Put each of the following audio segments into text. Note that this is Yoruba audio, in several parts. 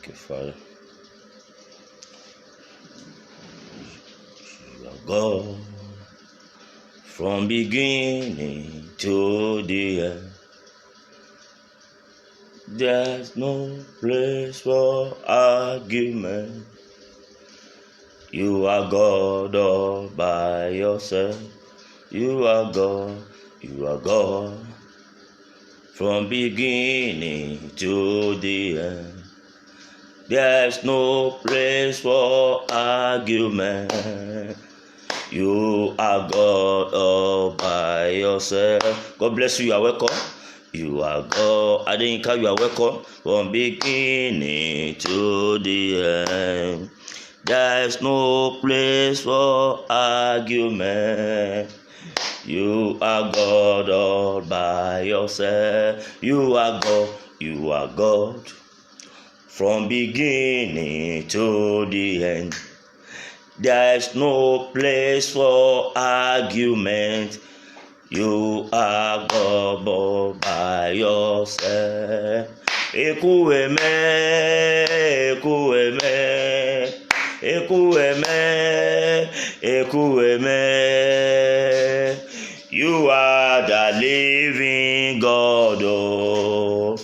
Thank you, Father. You are God from beginning to the end. There's no place for argument. You are God all by yourself. You are God. You are God from beginning to the end. There's no place for argument. You are God all by yourself. God bless you. You are welcome. You are God. Adenka, you are welcome from beginning to the end. There's no place for argument. You are God all by yourself. You are God. You are God from beginning to the end. There's no place for argument. You are God all by yourself. Ekueme, ekueme, ekueme, ekueme. You are the living God. Oh,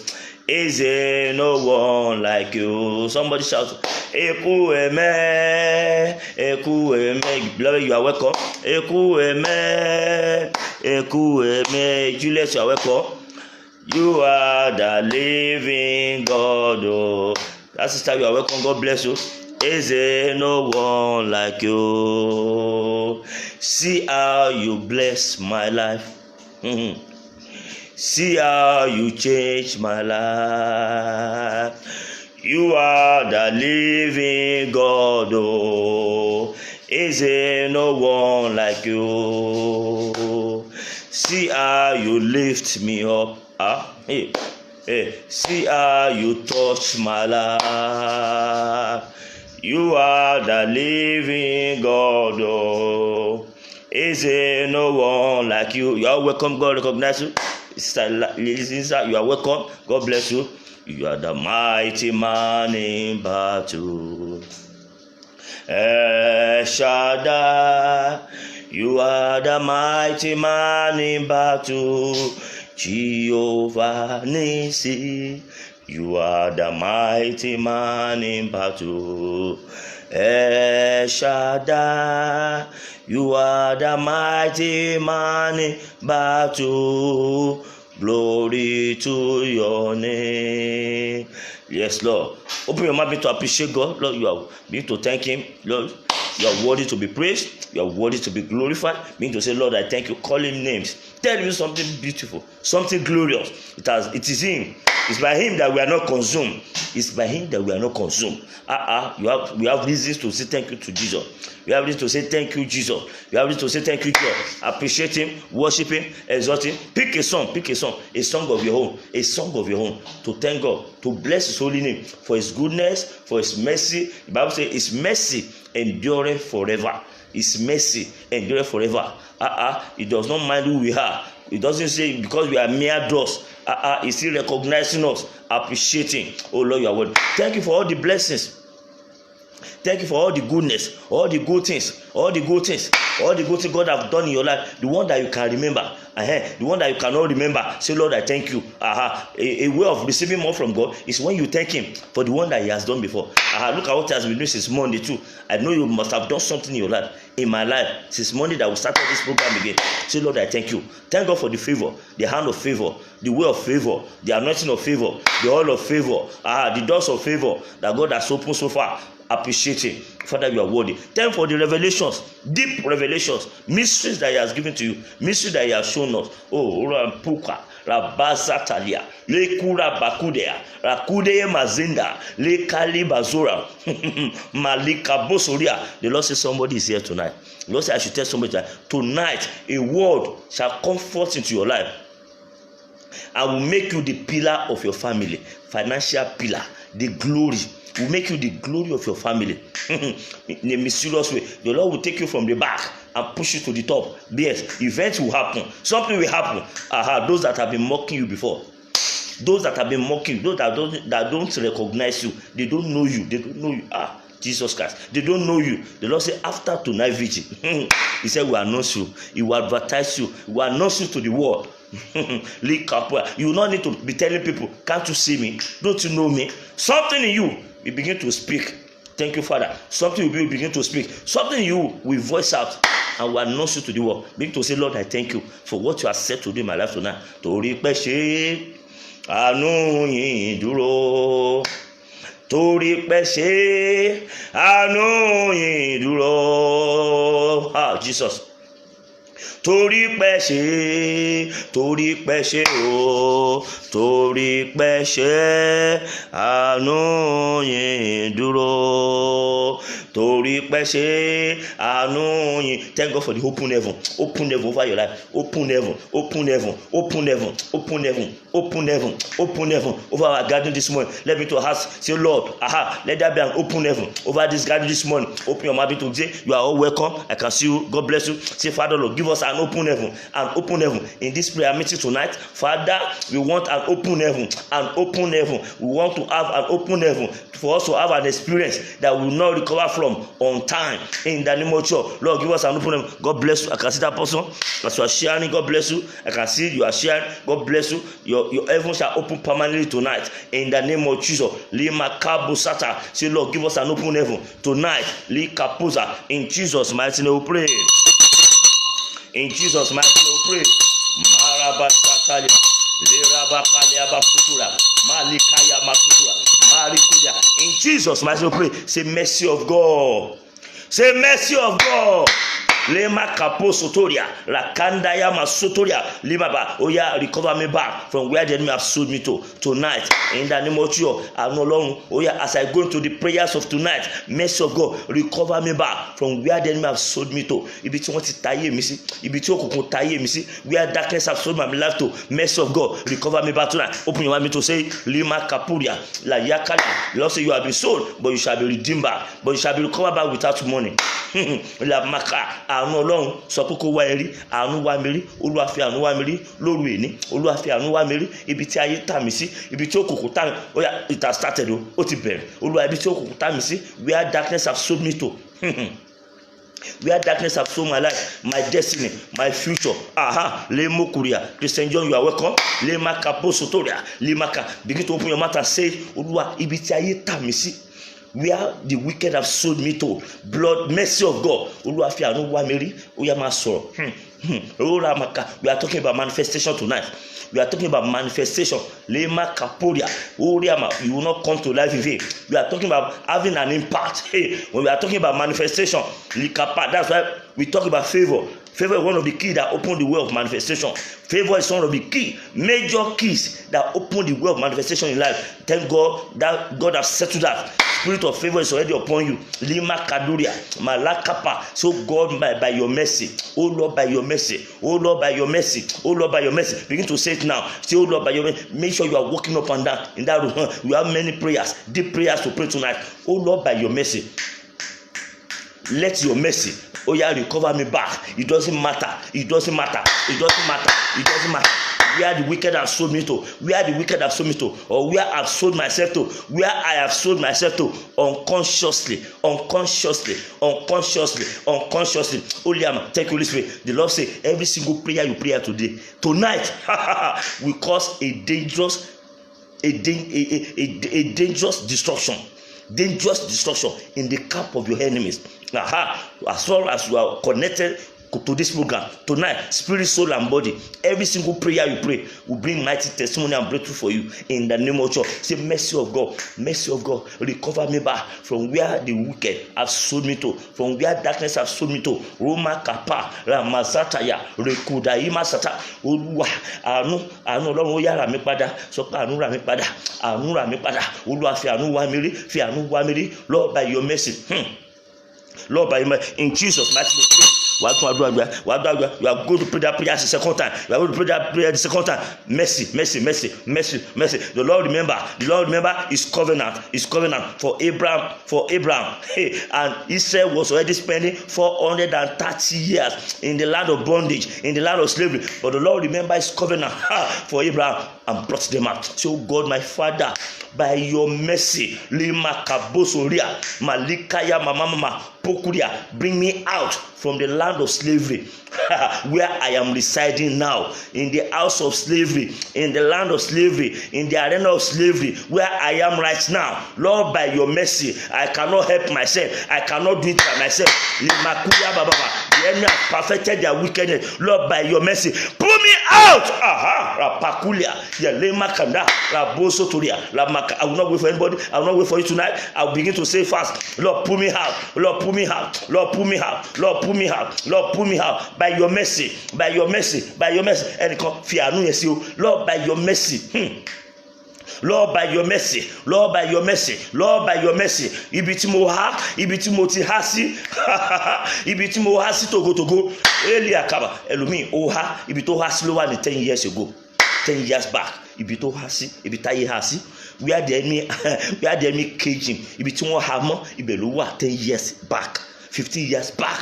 is there no one like you? Somebody shout, Ekueme, ekueme. Beloved, you are welcome. Ekueme, ekueme. Julius, you are welcome. You are the living God. Oh, that sister, you are welcome. God bless you. Is there no one like you? See how you bless my life. See how you change my life. You are the living God. Oh, is there no one like you? See how you lift me up. Hey. See how you touch my life. You are the living God. Oh, is there no one like you? You are welcome. God recognize you. Sister, you are welcome. God bless you. You are the mighty man in battle. Shaddai, you are the mighty man in battle. Jehovah Nissi, you are the mighty man in battle. Shaddai, you are the mighty man in battle. Glory to your name. Yes, Lord. Open your mouth to appreciate God. Lord, you are being to thank Him. Lord, you are worthy to be praised. You are worthy to be glorified. Mean to say, Lord, I thank you. Call Him names. Tell Him something beautiful, something glorious. It is Him. It's by Him that we are not consumed. It's by Him that we are not consumed. We have reasons to say thank you to Jesus. We have reasons to say thank you, Jesus. We have reasons to say thank you, Jesus. Appreciate Him, worship Him, exalt Him. Pick a song of your own, to thank God, to bless His holy name for His goodness, for His mercy. The Bible says His mercy endureth forever. His mercy endureth forever. He does not mind who we are. It doesn't say because we are mere dust. He's still recognizing us, appreciating. Oh Lord, you are worthy. Thank you for all the blessings. Thank you for all the goodness, all the good things God have done in your life. The one that you can remember, the one that you cannot remember. Say, Lord, I thank you. A way of receiving more from God is when you thank Him for the one that He has done before. Look at what has been doing since Monday too. I know you must have done something in your life, in my life, since Monday that we started this program again. Say, Lord, I thank you. Thank God for the favor, the hand of favor, the way of favor, the anointing of favor, the oil of favor, the doors of favor that God has opened so far. Appreciate Him. Father, you are worthy. Thank for the revelations, deep revelations, mysteries that He has given to you, mysteries that He has shown us. Oh, Rampuka, Rabazatalia, Lekura Bakudea, Rakudeye Mazinda, Lekali Bazora, Malika Bosoria. The Lord says somebody is here tonight. The Lord says I should tell somebody that tonight a word shall come forth into your life. I will make you the pillar of your family, financial pillar, the glory. Will make you the glory of your family in a mysterious way. The Lord will take you from the back and push you to the top. Yes, events will happen. Something will happen. Those that have been mocking you before, Those that have been mocking, those that don't recognize you, they don't know you. Jesus Christ. They don't know you. The Lord said, after tonight vigil, He said, we announce you. He will advertise you. He will announce you to the world. You will not need to be telling people, can't you see me? Don't you know me? Something in you will begin to speak. Thank you, Father. Something will begin to speak. Something in you will voice out and will announce you to the world. Begin to say, Lord, I thank you for what you have said to do in my life tonight. Torí pé ṣe àánú yín dúró. Torí pé ṣe àánú yín dúró. Jesus. Torí pé ṣe o, torí pé ṣe àánú yín dúró. Torí pé ṣe àánú yín. Thank God for the open heaven over your life. Open heaven over our garden this morning. Let me to ask, say, Lord, let there be an open heaven over this garden this morning. Open your mouth to say, you are all welcome. I can see you. God bless you. Say, Father, Lord, give us an open heaven in this prayer meeting tonight. Father, we want an open heaven. We want to have an open heaven for us to have an experience that we will not recover from on time. In the name of Jesus, Lord, give us an open heaven. God bless you. I can see that person as you are sharing. God bless you. I can see you are sharing. God bless you. Your heaven shall open permanently tonight. In the name of Jesus, Lima Kabusata. Say, Lord, give us an open heaven tonight. Likapuza. In Jesus' mighty name we pray. In Jesus' mighty name we pray. Marabasakalia, Lerabakalia Basutura, Malikaya Masutura, Marikudia. In Jesus' mighty name we pray. Say, mercy of God. Say, mercy of God. Lema kapo sotoria, la kandaya masotoria, limaba. Oh yeah, recover me back from where the enemy have sold me to tonight. In the name of Jesus, I'm no longer. Oh yeah, as I go into the prayers of tonight, mercy of God, recover me back from where the enemy have sold me to. Ibi tí wọ́n ti táyé mi sí, ibi tí òkùnkùn táyé mi sí, where darkness have sold my life to. Mercy of God, recover me back tonight. Open your mouth to say, Lima kapuria, la yakala. The Lord say you have been sold, but you shall be redeemed back, but you shall be recovered back without money. La maka. Àánú Ọlọ́run sọ pé kó wá ẹ rí, àánú wá mi rí, Olúwa fi àánú wá mi rí lóru èní, Olúwa fi àánú wá mi rí, ibi tí ayé tà mí sí, ibi tí òkùnkùn tà mí, ó yá, it has started o, ó ti bẹ̀rẹ̀, Olúwa ibi tí òkùnkùn tà mí sí, where darkness have sold me to. Where darkness have sold my life, my destiny, my future. Lemo Kuria. Christian John, you are welcome. Lema Kapo Sotoria. Lemaka. Begin to open your mouth and say, Olúwa ibi tí ayé tà mí sí, where the wicked have sold me to. Blood, mercy of God. Olúwa fi àánú wá mi rí, ó yá máa sọ̀rọ̀. We are talking about manifestation tonight. We are talking about manifestation. Lema Kaporia. You will not come to life in vain. We are talking about having an impact. When we are talking about manifestation, that's why we talk about favor. Favor is one of the keys that open the way of manifestation. Favor is one of the major keys that open the way of manifestation in life. Thank God that God has settled that. Spirit of favor is already upon you. Lima Kaduria, Malakapa. So God, by your mercy, oh Lord, by your mercy, oh Lord, by your mercy, oh Lord, by your mercy. Begin to say it now. Say, oh Lord, by your mercy. Make sure you are walking up and down in that room. We have many prayers, deep prayers to pray tonight. Oh Lord, by your mercy, let your mercy, oh yeah, recover me back. It doesn't matter. It doesn't matter. It doesn't matter. It doesn't matter. Where the wicked have sold me to, where the wicked have sold me to, or where I have sold myself to, where I have sold myself to, unconsciously. Oliama, thank you, Holy Spirit. The Lord say every single prayer you pray today, tonight, will cause a dangerous destruction. Dangerous destruction in the camp of your enemies. As far as you are connected to this program tonight, spirit, soul, and body, every single prayer you pray will bring mighty testimony and breakthrough for you in the name of Jesus. Say, mercy of God, recover me back from where the wicked have sold me to, from where darkness have sold me to. Roma Kapa, Ramazataya, Rekudaima Sata, Olúwa, àánú Ọlọ́run ó yá rà mí padà, sọ pé àánú rà mí padà, Olúwa fi àánú wá mi rí, Lord, by your mercy. Lord, by your mercy, in Jesus' mighty name. You are going to pray that prayer the second time. You are going to pray that prayer the second time. Mercy. The Lord remember his covenant for Abraham. Hey, and Israel was already spending 430 years in the land of bondage, in the land of slavery. But the Lord remember his covenant for Abraham and brought them out. So God, my Father, by your mercy, Lima Kabosoria, Malikaya Mama Pokuria, bring me out from the land of slavery where I am residing now, in the house of slavery, in the land of slavery, in the arena of slavery where I am right now. Lord, by your mercy, I cannot help myself. I cannot do it by myself. Limakuya Baba, the enemy has perfected their wickedness. Lord, by your mercy, pull me out. Rapakulia, Yalemakanda, Rabosotoria, Lamaka. I will not wait for anybody. I will not wait for you tonight. I will begin to say fast. Lord, pull me out. Lord, pull me out. Lord, pull me out. Lord, pull me out. Lord, pull me out. By your mercy, by your mercy, by your mercy. Lord, by your mercy. Lord, by your mercy, Lord, by your mercy, Lord, by your mercy. Ibi tí mo ti há sí, ibi tí mo há sí togotogo. Eli akaba, ẹlòmíì ó há, ibi tó há sí ló wà ní 10 years ago, 10 years back. Ibi tó há sí, ibi táyé há sí. Where the enemy cage him. Ibi tí wọ́n há mọ́, ibẹ̀ ló wà 10 years back, 15 years back.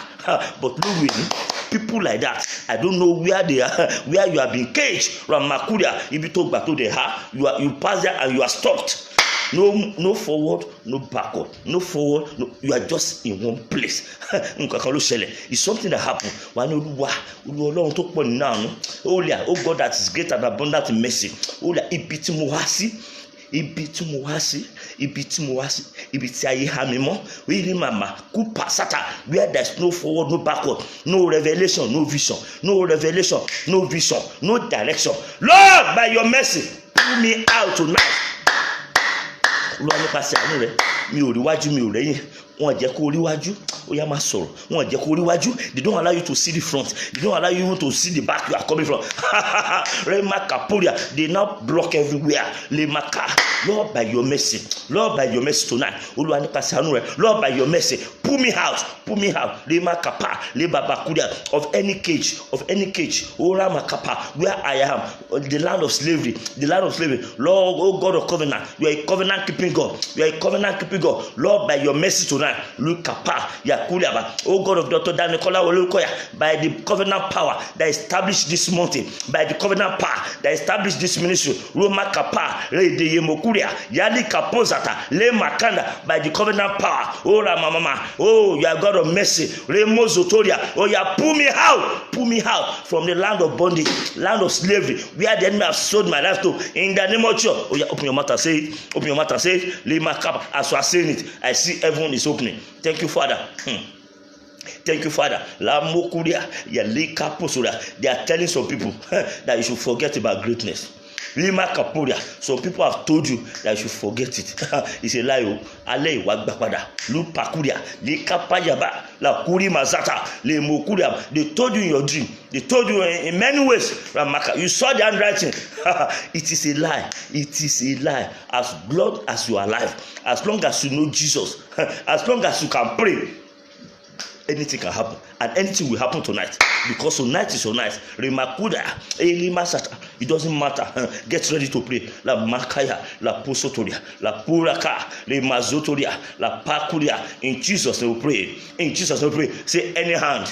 But no way, people like that, I don't know where they are, where you have been caged. Ramakuria, ibi tó gbà tó dé há, you pass there and you are stopped. No forward, no backward, no forward, no, you are just in one place. It's something that happened. Oh God, that is great and abundant in mercy. Ibi tí mo há sí, ibi tí ayé há mi mọ́, really mama, kupa sata, where there is no forward, no backward, no revelation, no vision, no revelation, no vision, no direction. Lord, by your mercy, pull me out tonight. Lord, nípasẹ̀ àánú rẹ, mi ò rí wájú, mi ò rẹ́yìn. Wọ́n jẹ́ kó rí wájú, ó yá máa sọ̀rọ̀. Wọ́n jẹ́ kó rí wájú. They don't allow you to see the front. They don't allow you to see the back you are coming from. They now block everywhere. Lord, by your mercy, Lord, by your mercy tonight. Olúwa nípasẹ̀ àánú rẹ, Lord, by your mercy, pull me out. Of any cage, where I am, the land of slavery, Lord, oh God of covenant, you are a covenant keeping God. Lord, by your mercy tonight. Look kapa yakuliaba. Oh God of Dr. Daniel Kola Olukoya, by the covenant power that established this mountain, by the covenant power that established this ministry, Roma kapa re de yemokuria yali kapozata le makanda, by the covenant power. Oh Ramama, oh you are God of mercy. Remozotoria, oh you pull me out from the land of bondage, land of slavery, where the enemy have sold my life to. In the name of Jesus, oh yeah, open your mouth and say it. Lema kapa. As you are saying it, I see everyone is opening. Thank you, Father. Thank you, Father. La mokuria ya lika posura. They are telling some people that you should forget about greatness. Lima kapuria. Some people have told you that you should forget it. It's a lie. Ale wagbapada. Lu pakuria. Lika payaba. La kuri mazata. Le mokuria. They told you in your dream. They told you in many ways. Ramaka. You saw the handwriting. It is a lie. It is a lie. As long as you are alive, as long as you know Jesus, as long as you can pray, anything can happen, and anything will happen tonight, because tonight is your night. Remakuda, it doesn't matter. Get ready to pray. La makaya, la posotoria, la puraka, le mazotoria, la pakuria. In Jesus name we pray. In Jesus name we pray. Say any hand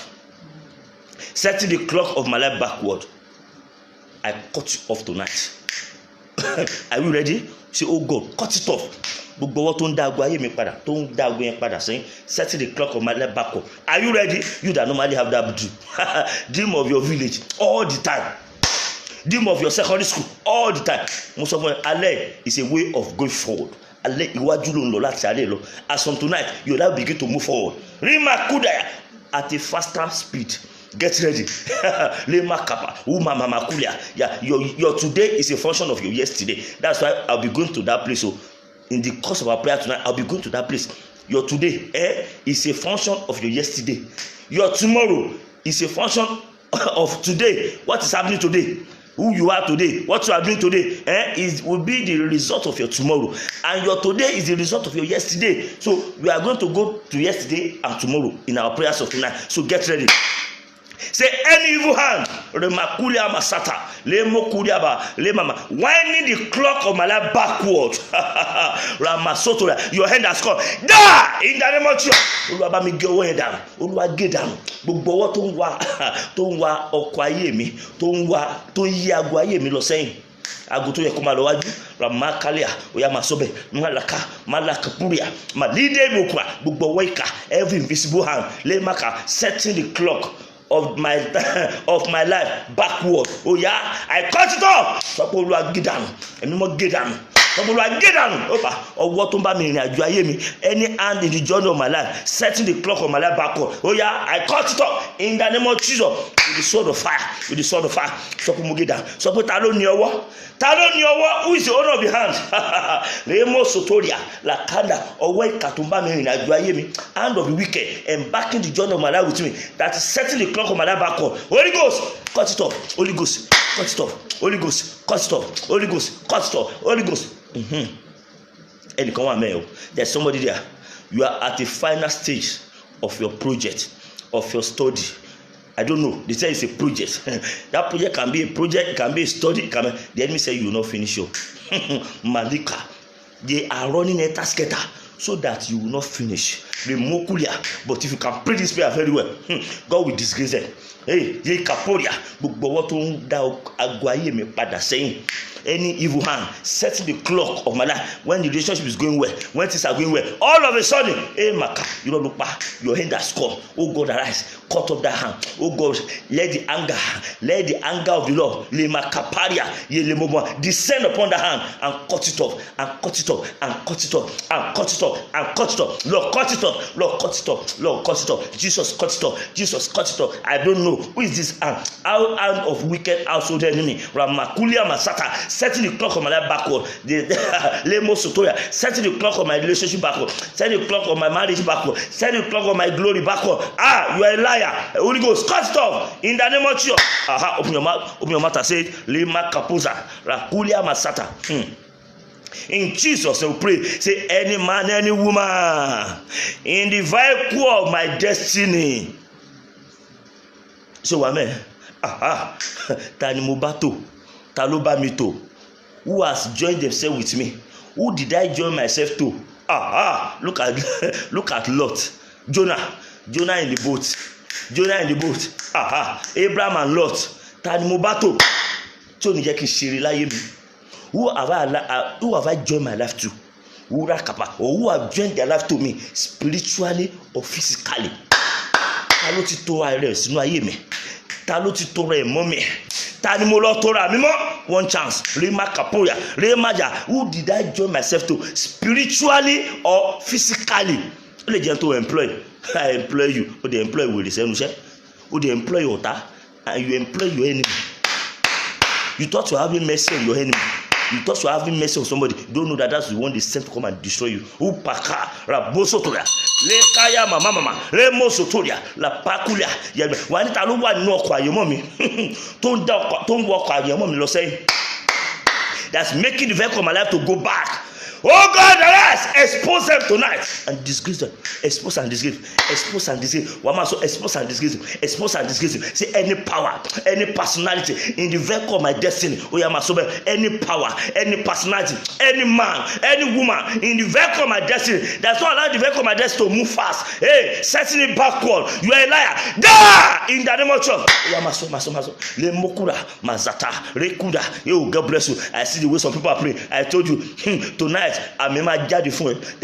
setting the clock of my life backward, I cut you off tonight. Are you ready? Say, oh God, cut it off. Gbogbo ọwọ́ tó ń dá ago ayé mi padà, tó ń dá ago yẹn padà sẹ́yìn, setting the clock of my life backward. Are you ready? You that normally have that dream of your village all the time, dream of your secondary school all the time. Most of them, alẹ́ is a way of going forward. Alẹ́ iwájú ló ń lọ láti alẹ́ lọ. As from tonight, you now begin to move forward. Rima kudaya at a faster speed. Get ready. Lema kappa. Mama kulia. Yeah, your today is a function of your yesterday. That's why I'll be going to that place. So in the course of our prayer tonight, I'll be going to that place. Your today is a function of your yesterday. Your tomorrow is a function of today. What is happening today? Who you are today, what you are doing today, will be the result of your tomorrow. And your today is the result of your yesterday. So we are going to go to yesterday and tomorrow in our prayers of tonight. So get ready. Say any evil hand, Remakulia Masata, Lemokuliaba, Lemama, winding the clock of my life backward. Ramasotola, your hand has come. Da! In the name of Jesus. Oluwaba mi ge owo yen dànù. Oluwa ge dànù. Gbogbo ọwọ́ tó ń wá ọkọ̀ ayé mi, tó ń yí ago ayé mi lọ sẹ́yìn. Ago tó yẹ kó máa lọ wájú. Ramakalia, Oya Masobe, Malaka Puria, Malide Mokwa, gbogbo ọwọ́ ìkà, every invisible hand, Lemaka, setting the clock of my life backward. Oh yeah, I cut it off. So Oluwa ge dànù. Ẹ̀mí mọ́ ge dànù. Oluwa ge dànù. Opa, ọwọ́ tó ń bá mi rìn àjò ayé mi. Any hand in the journey of my life, setting the clock of my life backward. Oh yeah, I cut it off in the name of Jesus with the sword of fire. With the sword of fire. So mo ge dànù. So ta ló ní ọwọ́? Ta ló ní ọwọ́? Who is the owner of the hand? Remo Sotoria, Lakanda, ọwọ́ ìkà tó ń bá mi rìn àjò ayé mi. Hand of the wicked, embarking the journey of my life with me. That is setting the clock of my life backward. Holy Ghost, cut it off. Holy Ghost, cut it off. Holy Ghost, cut it off. Holy Ghost, cut it off. Holy Ghost. There's somebody there. You are at the final stage of your project, of your study. I don't know. They say it's a project. That project can be a project, it can be a study. The enemy say you will not finish your Malika. They are running a tasketer so that you will not finish. But if you can pray this prayer very well, God will disgrace them. Hey, ye kaporia, gbogbo ọwọ́ tó ń dá ago ayé mi padà sẹ́yìn. Any evil hand setting the clock of my life when the relationship is going well, when things are going well, all of a sudden, hey Maka, you don't look back, your hand has come. Oh God, arise, cut off that hand. Oh God, let the anger of the Lord, descend upon the hand and cut it off, and cut it off, and cut it off, and cut it off, and cut it off. Lord, cut it off. Lord, cut it off. Lord, cut it off. Jesus, cut it off. Jesus, cut it off. I don't know who is this hand of wicked household enemy. Ramakulia Masata, setting the clock of my life backward. Lemo Sotoya, setting the clock of my relationship backward. Setting the clock of my marriage backward. Setting the clock of my glory backward. You are a liar. Holy Ghost, cut it off in the name of Jesus. Open your mouth and say, Lema Kapuza, Rakulia Masata. In Jesus, we pray. Say, any man, any woman, in the vehicle of my destiny. So, amen. Tani Mubato, Taloba Mito. Who has joined themselves with me? Who did I join myself to? Look at Lot. Jonah in the boat. Abraham and Lot. Tani Mubato. Who have I joined my life to? Or who have joined their life to me, spiritually or physically? Ta ló ti tó ara rẹ̀ sínú ayé mi? Ta ló ti tó rẹ̀ mọ́ mi? Ta ni mo lọ tó ra mi mọ́? One chance. Rema Kapoya, Remaja. Who did I join myself to, spiritually or physically? Ó lè jẹ́ tó employ. I employ you. Ó dey employ wèrè sẹ́nu iṣẹ́. Ó dey employ ọ̀tá, and you employ your enemy. You thought you were having mercy on your enemy. You thought you were having mercy on somebody. You don't know that that's the one they sent to come and destroy you. Upaka, Rabosotoria, Lekaya Mama, Remosotoria, La Paculia. Wanita ló wà nínú ọkọ̀ ayọ̀mọ́ mi. Tó ń wọ ọkọ̀ ayọ̀mọ́ mi lọ sẹ́yìn. That's making the vehicle of my life to go back. Oh God, arise, expose them tonight and disgrace them. Expose and disgrace. Expose and disgrace. Wamaso, expose and disgrace. Expose and disgrace. Say any power, any personality in the vehicle of my destiny. Oyamasobe, any power, any personality, any man, any woman in the vehicle of my destiny that's not allowing the vehicle of my destiny to move fast. Hey, setting it backward. You are a liar. Die in the name of Jesus. Oyamaso, maso. Le mokura, mazata, rekuda. Yo, God bless you. I see the way some people are praying. I told you tonight. There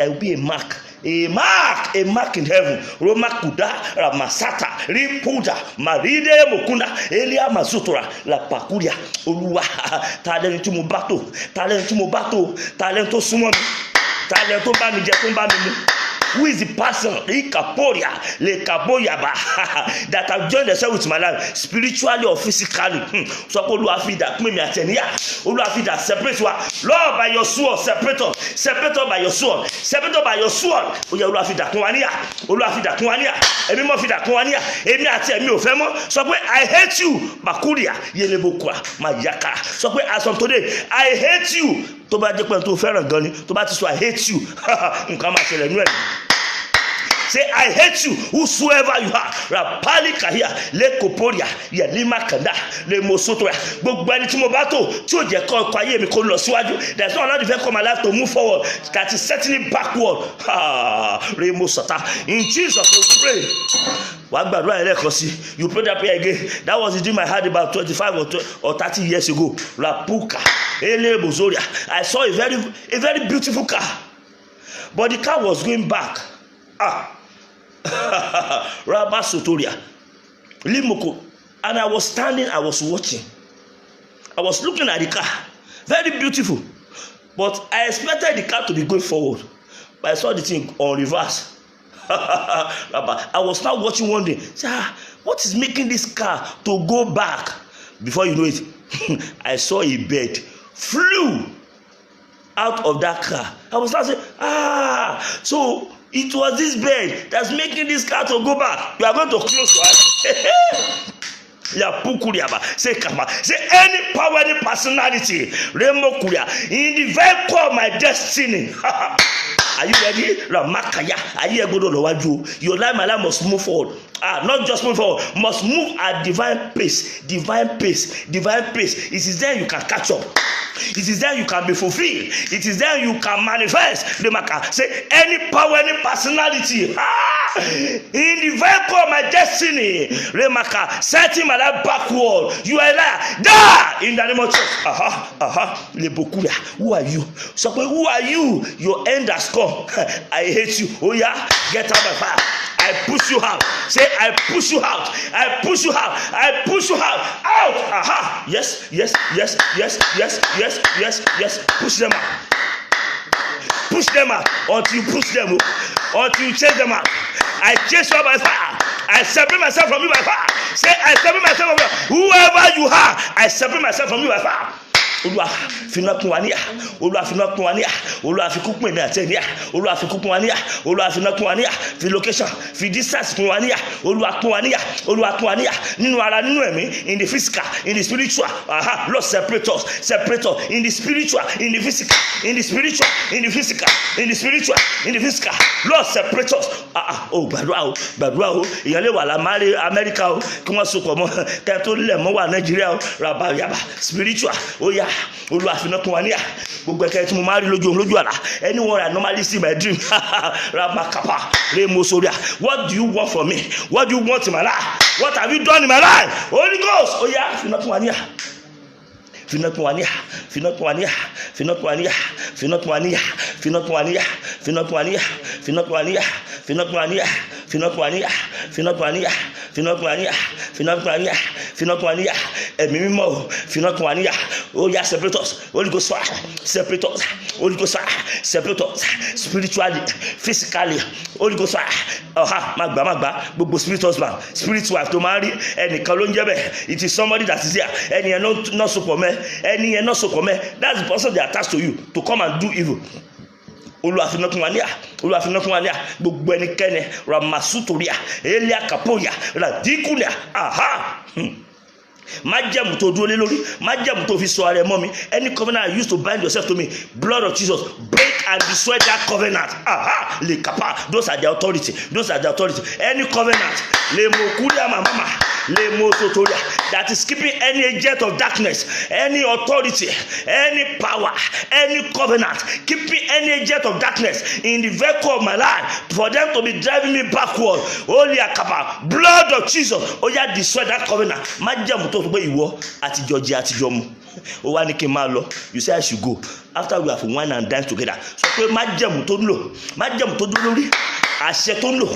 will be a mark in heaven. Roma Kuda, Ramasata, Ripuda, Maride Mokunda, Elia Mazutora, La Pacuria, Oluwa, talent to Mubato, talento Sumon, talento Bami. Who is the person that have joined themselves with my life, spiritually or physically? So Oluwa fi that me atenia. Oluwa fi that separate wa. Lord, by your sword, separate us by your sword. Oya Oluwa fi that kunwania. Emi mo fi that kunwania. Emi ati emi o fe mo. So pe I hate you. Makuria yelebokwa majaka. So pe as of today, I hate you. Tó bá jẹ́ pé tó fẹ́ràn gan ni, tó bá ti sọ I hate you. Nǹkan máa ṣẹlẹ̀ nú ẹ̀. Say, I hate you, whosoever you are. Rapali kahia, le koporia, ya lima kanda, le mosotoya. Gbogbo ẹni tí mo bá tó, tí ó jẹ́ kó ayé mi kó lọ síwájú. There's no another event for my life to move forward. That is setting it backward. Remo sata. In Jesus we pray. You pray that prayer again. That was the dream I had about 25 or 30 years ago. Rapuka, Ele Bozoria. I saw a very beautiful car, but the car was going back. Rabba Sotoria, Limoko, and I was standing. I was watching. I was looking at the car, very beautiful, but I expected the car to be going forward, but I saw the thing on reverse. I was now watching one day. What is making this car to go back? Before you know it, I saw a bird flew out of that car. I was now saying, so it was this bird that's making this car to go back. You are going to close your eyes. Say any power, any personality, in the very core of my destiny. Are you ready? Your life, my life must move forward. Not just move forward, must move at divine pace. Divine pace. Divine pace. It is there you can catch up. It is there you can be fulfilled. It is there you can manifest. Say any power, any personality. In the vehicle of my destiny, setting my life backward. You are there. Die in the name of Jesus. Who are you? So who are you? Your end has come. I hate you. Oh yeah, get out of my fire. I push you out. Say, I push you out. I push you out. I push you out. Out. Yes. Push them out. Push them out until you push them out. Until you chase them out. I chase you by fire. I separate myself from you by fire. Say, I separate myself from you. Whoever you are, I separate myself from you by fire. Olúwa fina kun wa níyà, Olúwa fina kun wa níyà, Olúwa fi kún pè ní àtẹ níyà, Olúwa fi kún wa níyà, Olúwa fina kun wa níyà, fi location, fi distance kun wa níyà, Olúwa kun wa níyà, Olúwa kun wa níyà, nínú ara nínú ẹ̀mí, in the physical, in the spiritual. Lord separate us in the spiritual, in the physical, in the spiritual, in the physical, in the spiritual, in the physical. Lord separate us. Gbàdúrà o, ìyẹn lè wà lámàrí Amẹ́ríkà o, kí wọ́n sopọ̀ mọ́ kẹ́tọ́ lẹ̀ mọ́ wà Nàìjíríà o, ràbà yàbà spiritual. Yeah. Olúwa fi náà kún wa níyà. Gbogbo ẹ̀kẹ́ tí mo máa rí lójú àlá. Anyone I normally see my dream. Rabakapa, Remosoria. What do you want from me? What do you want in my life? What have you done in my life? Holy Ghost. Oh yeah, fi náà kún wa níyà. Fi náà kún wa níyà. Fi náà kún wa níyà. Fi náà kún wa níyà. Fi náà kún wa níyà. Fi náà kún wa níyà. Fi náà kún wa níyà. Fi náà kún wa níyà. Fi náà kún wa níyà. Fi náà kún wa níyà. Fi náà kún wa níyà. Fi náà kún wa níyà. Fi náà kún wa níyà. Fi náà kún wa níyà. Ẹ̀mí mímọ́, fi náà kún wa níyà. Oh yeah, separate us. Holy Ghost fire. Separate us. Holy Ghost fire. Separate us. Spiritually, physically. Holy Ghost fire. Magba. Gbogbo spirit husband, spirit wife to marry. Ẹnìkan ló ń jẹ́ bẹ́ẹ̀. It is somebody that is there. Ẹni yẹn not so come. Ẹni yẹn not so come. That's the person they attach to you to come and do evil. Olúwa fi náà kún wa níyà. Olúwa fi náà kún wa níyà. Gbogbo ẹnikẹ́ni Ramasutoria, Elia Kapoya, Radikulia. Májẹ̀mú tó dúró lé lórí, májẹ̀mú tó fi sọ ara ẹ mọ́ mi. Any covenant I used to bind yourself to me, blood of Jesus, break and destroy that covenant. Le kapa, those are the authority. Any covenant, le mokuria mama, le mosotoria, that is keeping any agent of darkness, any authority, any power, any covenant, keeping any agent of darkness in the vehicle of my life, for them to be driving me backward. Holy kapa, blood of Jesus, oh yeah, destroy that covenant. Májẹ̀mú tó gbé ìwọ àtijọ́ jẹ àtijọ́ mu. Ó wá ní kí n máa lọ. You say I should go after we have wine and dine together. Sọ pé májẹ̀mú tó ń lò, májẹ̀mú tó dúró lórí, àṣẹ tó ń lò,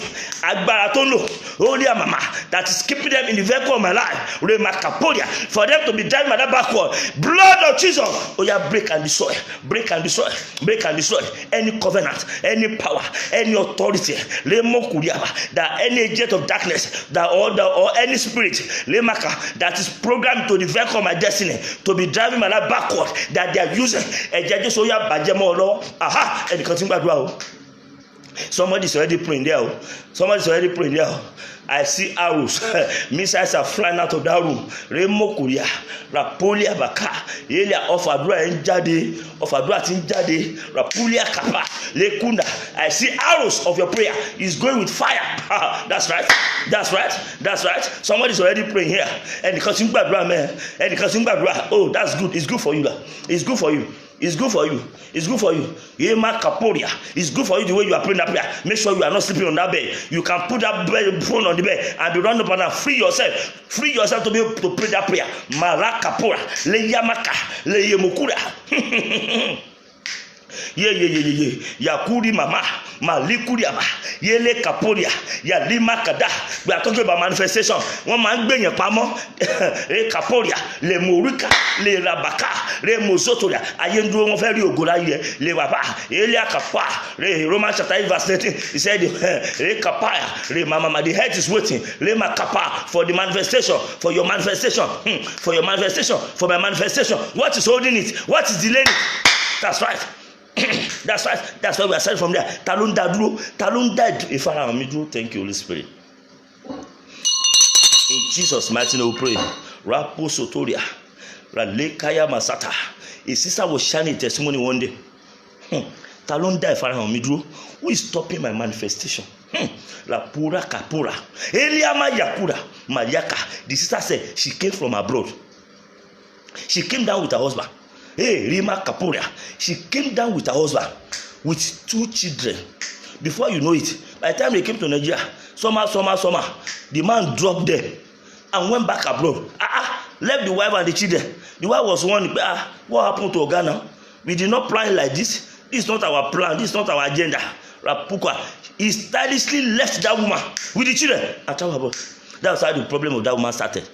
agbára tó ń lò, holy mama that is keeping them in the vehicle of my life, Remakapodia, for them to be driving my life backward. Blood of Jesus, oh yeah, break and destroy, break and destroy, break and destroy any covenant, any power, any authority, that any agent of darkness, that or any spirit, Lemaka, that is programmed to the vehicle of my destiny to be driving my life backward, that they are using. Ẹ̀jẹ̀ Jésù ó yá bàjẹ́ mọ́ ọ lọ́wọ́. And continue gbàdúrà o. Somebody's already praying there. Somebody's already praying there. I see arrows. Missiles are flying out of that room. Remo Kuria, Rapolia Baka, Elia of Adra and Jade, of Adra in Jade, Rapulia Kappa, Lekunda. I see arrows of your prayer. Is going with fire. That's right. That's right. That's right. Somebody's already praying here. And because you man, and because you oh, that's good. It's good for you. It's good for you. It's good for you. It's good for you. Yema Kaporia. It's good for you the way you are praying that prayer. Make sure you are not sleeping on that bed. You can put that phone on the bed and be run up and free yourself. Free yourself to be able to pray that prayer. Mara Kapora. Le Yamaka. Le Yemukura. Yakuri mama, Malikuri ama, Yele Kaporia, Yalima Kada. We are talking about manifestation. One man bring a pamo, Kaporia, Le Murika, Le Rabaka, Le Mozotoria. Ayendro mo feri ogola ye, Le Baba, Elia Kapa, Le Romans chapter 8 verse 19. He said, Le Kapaya, Le Mama, the head is waiting, Le Makapa for the manifestation, for your manifestation, for your manifestation, for my manifestation. What is holding it? What is delaying it? That's right. That's right. That's why we are starting from there. Talon died. If I am middle, thank you, Holy Spirit. In Jesus' mighty name we pray. Rapo Sotoria, Ralekaya Masata. A sister was sharing a testimony one day. Talon died. If I am middle, who is stopping my manifestation? Rapura Kapura, Eliama Yakura, Mayaka. The sister said she came from abroad. She came down with her husband. Hey, Rima Kapuria. She came down with her husband with 2 children. Before you know it, by the time they came to Nigeria, summer, the man dropped them and went back abroad. Left the wife and the children. The wife was wondering, what happened to Ghana? We did not plan like this. This is not our plan. This is not our agenda. Rapuka. He stylishly left that woman with the children. That's how the problem of that woman started.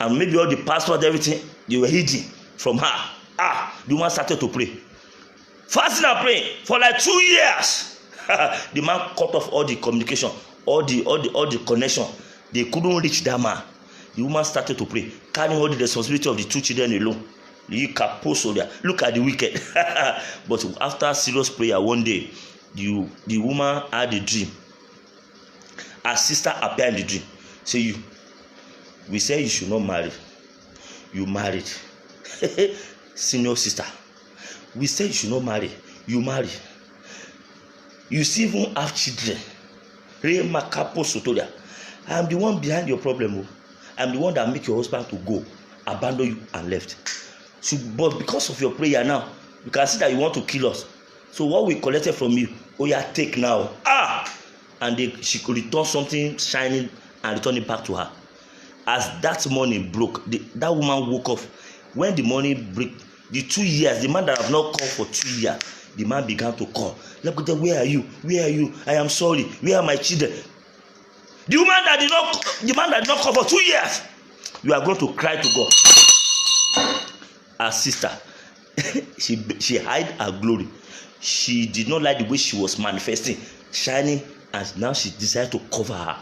And maybe all the passports, everything, they were hidden from her. The woman started to pray. Fasting and praying for like 2 years. The man cut off all the communication, all the connection. They couldn't reach that man. The woman started to pray, carrying all the responsibility of the 2 children alone. Look at the wicked. But after serious prayer one day, the woman had a dream. Her sister appeared in the dream. Say, we say you should not marry. You married. Senior sister, we say you should not marry. You marry. You still even have children. I am the one behind your problem. I am the one that make your husband to go, abandon you and left. So, but because of your prayer now, you can see that you want to kill us. So what we collected from you, take now. And she could return something shining and return it back to her. As that morning broke, that woman woke up. When the morning break, the 2 years, the man that have not called for 2 years, the man began to call. Where are you? Where are you? I am sorry. Where are my children? The man that did not call for 2 years, you are going to cry to God. Her sister, she hid her glory. She did not like the way she was manifesting, shining, and now she decided to cover her.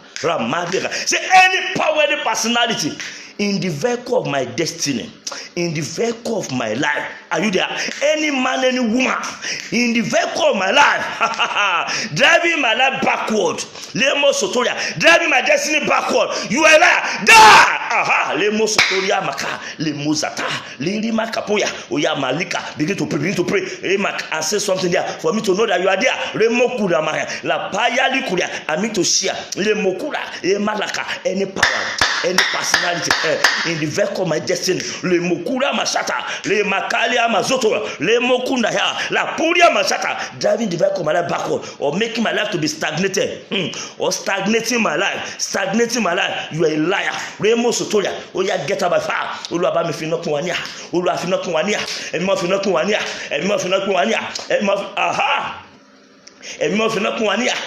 Say any power, any personality in the vehicle of my destiny, in the vehicle of my life. Are you there? Any man, any woman in the vehicle of my life, driving my life backward. Lemo Sotoria, driving my destiny backward. You are there. Da! Lemo Sotoria Maka, Lemo Zata, Lirima Kapoya, Oya Malika. Begin to pray. And say something there for me to know that you are there. Lemo Kura Maya, La Paya Likuria, I mean to share. Lemo Kura, Malaka, any power, any personality in the vehicle of my destiny. Lemo Kura Masata, Le Makalia Mazoto, Le Mokunda ya, La Puria Masata, driving the vehicle of my life backward or making my life to be stagnated. Or stagnating my life. You are a liar. Remo Sotoria. Oh yeah, get up by fire. Uluaba me fino kuwania. Uluaba fino kuwania. Emo fino kuwania. Aha. Emo fino kuwania.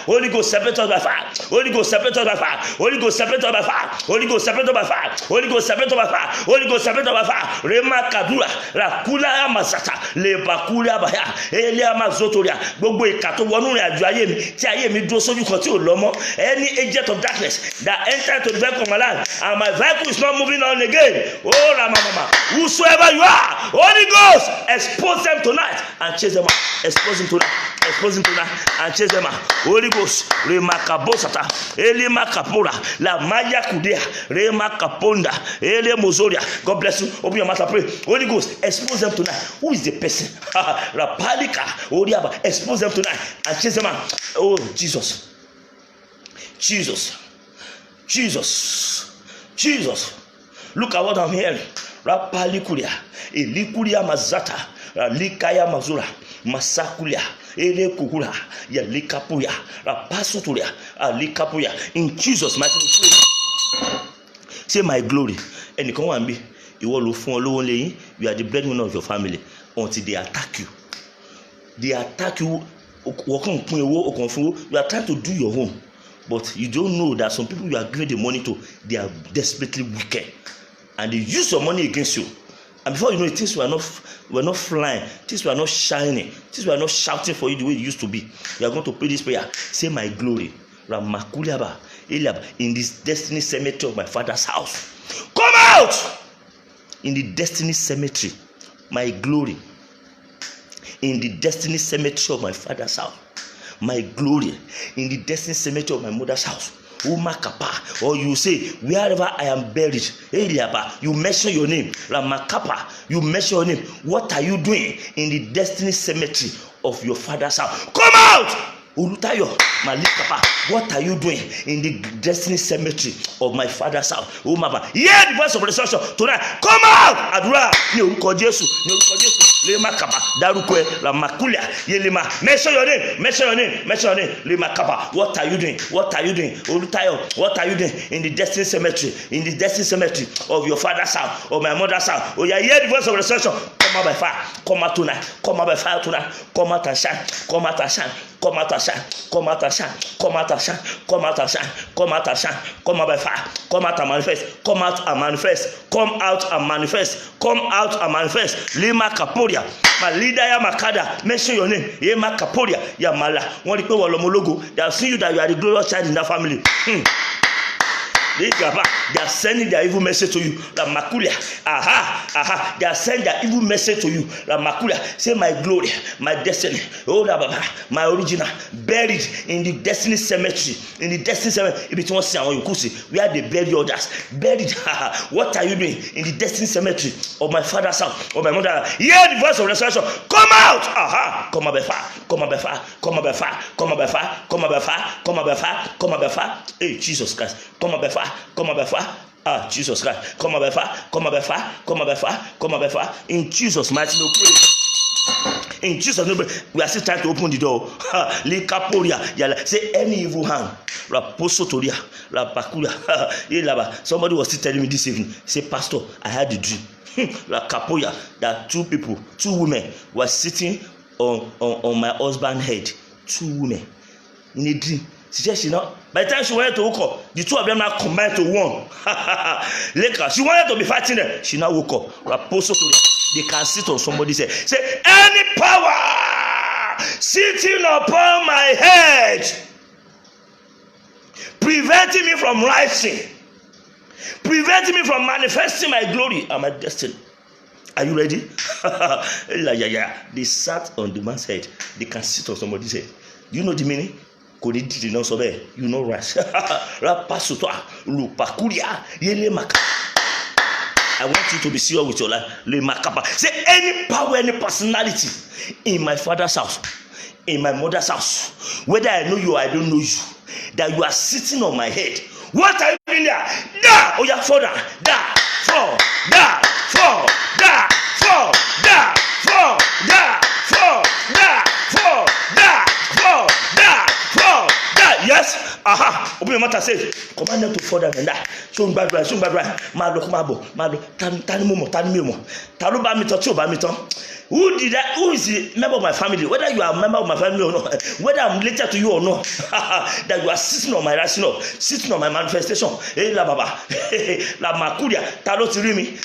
Holy Ghost separate us by fire. Holy Ghost separate us by fire. Holy Ghost separate us by fire. Holy Ghost separate us by fire. Holy Ghost separate us by fire. Holy Ghost separate us by fire. Rema Kadura, Rakula Masata, Le Bakula Baya, Elia Mazotoria, Bobo Kato Wanu Ayemi, Tiayemi Dosoju Koti Lomo, any agent of darkness that entered to the vehicle of my life, and my vehicle is not moving on again. Oh Ramama, who whosoever you are, Holy Ghost, expose them tonight and chase them out. Expose them tonight. Expose them tonight and chase them out. Holy Ghost, Remakabosata, Elima Kapura, La Maya Kudea, Remakaponda, Ele Mozoria. God bless you. Open your mouth and pray. Holy Ghost, expose them tonight. Who is the person? Rapalika, Odiaba, expose them tonight and chase them out. Oh, Jesus. Jesus. Jesus. Jesus. Look at what I'm hearing. Rapalikuria, Elikuria Mazata, Likaya Mazura, Masakulia, Ele Kukura, Yalikapuya, Rapasuturia, Alikapuya. In Jesus' mighty name. Say my glory. And come and be. You are the breadwinner of your family until they attack you. They attack you. You are trying to do your own, but you don't know that some people you are giving the money to, they are desperately wicked, and they use your money against you. And before you know it, things were not flying, things were not shining, things were not shouting for you the way it used to be. You are going to pray this prayer. Say my glory, in this destiny cemetery of my father's house. Come out in the destiny cemetery, my glory. In the destiny cemetery of my father's house, my glory. In the destiny cemetery of my mother's house, Umakapa. Or you say, wherever I am buried, you mention your name, Ramakapa. You mention your name. What are you doing in the destiny cemetery of your father's house? Come out! Urutayo, Malikapa, what are you doing in the destiny cemetery of my father's house? Umaba, hear the voice of resurrection tonight. Come out! Adura, ni oruko Jesu, Lema Kapa, Darukwe, Ramakulia, Yelima. Mention your name, mention your name, mention your name, Lema Kapa. What are you doing? What are you doing? Urutayo, what are you doing in the destiny cemetery? In the destiny cemetery of your father's house, of my mother's house? Oh, yeah, hear the voice of resurrection. Come out by fire, come out tonight, come out by fire tonight, come out and shine, come out and shine. Come out and shine, come out and shine, come out and shine, come out and shine, come out and shine, come out by fire, come out and manifest, come out and manifest, come out and manifest, come out and manifest. Lima Kaporia, my leader ya Makada, mention your name, Yema Kaporia, Yamala. One people Walomologo, they have seen you that you are the glorious child in that family. They are sending their evil message to you. La Makulia. Aha. They are sending their evil message to you. La Makulia. Say my glory, my destiny. Oh, my original. Buried in the destiny cemetery. In the destiny cemetery. If it wants to see where they bury others. Buried. What are you doing in the destiny cemetery of my father's house, of my mother's house? Hear the voice of resurrection. Come out. Aha. Come out by fire. Come out by fire. Come out by fire. Come out by fire. Come out by fire. Come out by fire. Come out by fire. Hey, Jesus Christ. Come out by fire. Come out by fire. Ah, Jesus Christ. Come out by fire. Come out by fire. Come out by fire. Come out by fire. In Jesus' mighty name, pray. In Jesus' name, we are still trying to open the door. Say any evil hand. Somebody was still telling me this evening. Say, Pastor, I had a dream. That two women were sitting on my husband's head. Two women in a dream. She said by the time she wanted to woke up, the two of them now combined to one. Later, she wanted to be fighting them. She now woke up. They can sit on somebody's head. Say, any power sitting upon my head, preventing me from rising, preventing me from manifesting my glory and my destiny. Are you ready? They sat on the man's head. They can sit on somebody's head. Do you know the meaning? You know right. I want you to be serious with your life. Say any power, any personality in my father's house, in my mother's house, whether I know you or I don't know you, that you are sitting on my head. What are you doing there? Da! Oh yeah, fall down. Da! Fall! Da! Fall! Da! Fall! Da! Fall! Da! Fall! Da! Fall! Da! Fall! Da! Fall! Da! Yes. Aha. Open your mouth and say, command them to fall down and die. Soon bad right. Mado. Tani mo. Talu ba mi to, ti o ba mi to. Who is the member of my family? Whether you are a member of my family or not, whether I'm related to you or not, that you are sitting on my rising up, sitting on my manifestation. Hey, la baba, la makuria, talo tirimi,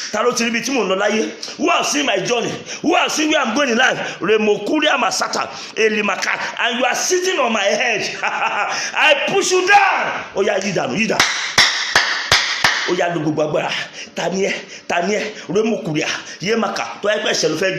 timo no laye. Who have seen my journey? Who have seen where I'm going in life? Remokuria masata, elimaka, and you are sitting on my head. I push you down. Oh yeah, you down. ó yá lu gbogbo agbára tani ẹ remokuria ye maka tó ẹ pé ẹ̀ṣẹ̀ ló fẹ́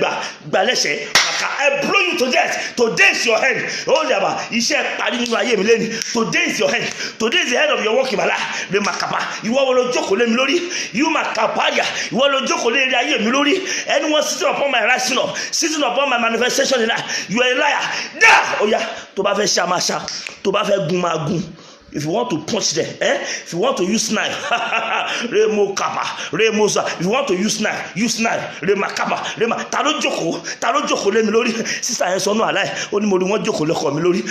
gbà lẹ́ṣẹ̀ maka I blow you to death. Today is your end. Oh yaba iṣẹ́ parí nínú ayé mi lẹ́ni. Today is your end. Today is the end of your work in my life. Remakapa ìwọ wo ló jókòó lé mi lórí. You makaparia ìwọ ló jókòó lé ayé mi lórí. Anyone sitting upon my rising up, sitting upon my manifestation in life, you are a liar. Da ó yá tó bá fẹ́ ṣá máa ṣá, tó bá fẹ́ gun máa gun. If you want to punch them, if you want to use knife, remo kapa, remoza. If you want to use knife, rema kapa, rema. Talo joko le mi lórí. Sister yẹn sọnù alai. Ó ní mo rí wọ́n jókòó lọ́kọ mi lórí.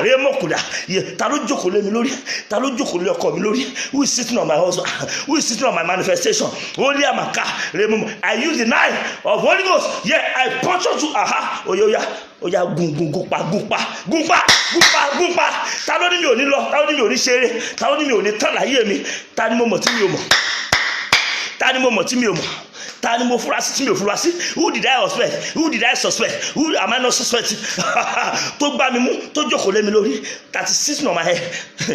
Remo kuda. Ye talo joko le mi lórí. Talo joko le ọkọ mi lórí. Who is sitting on my husband? Who is sitting on my manifestation? Only amaka. Remo. I use the knife of Holy Ghost. Yeah, I punch you. Aha. Oya gunpa. Ta ló ní mi ò ní lọ, ta ló ní mi ò ní ṣeré, ta ló ní mi ò ní tán láyé mi, ta ni mo mọ̀ tí mi ò mọ̀, ta ni mo mọ̀ tí mi ò mọ̀, ta ni mo fura sí tí mi ò fura sí. Who did I suspect? Who am I not suspecting? Tó gbá mi mú, tó jókòó lé mi lórí, that is sitting on my head.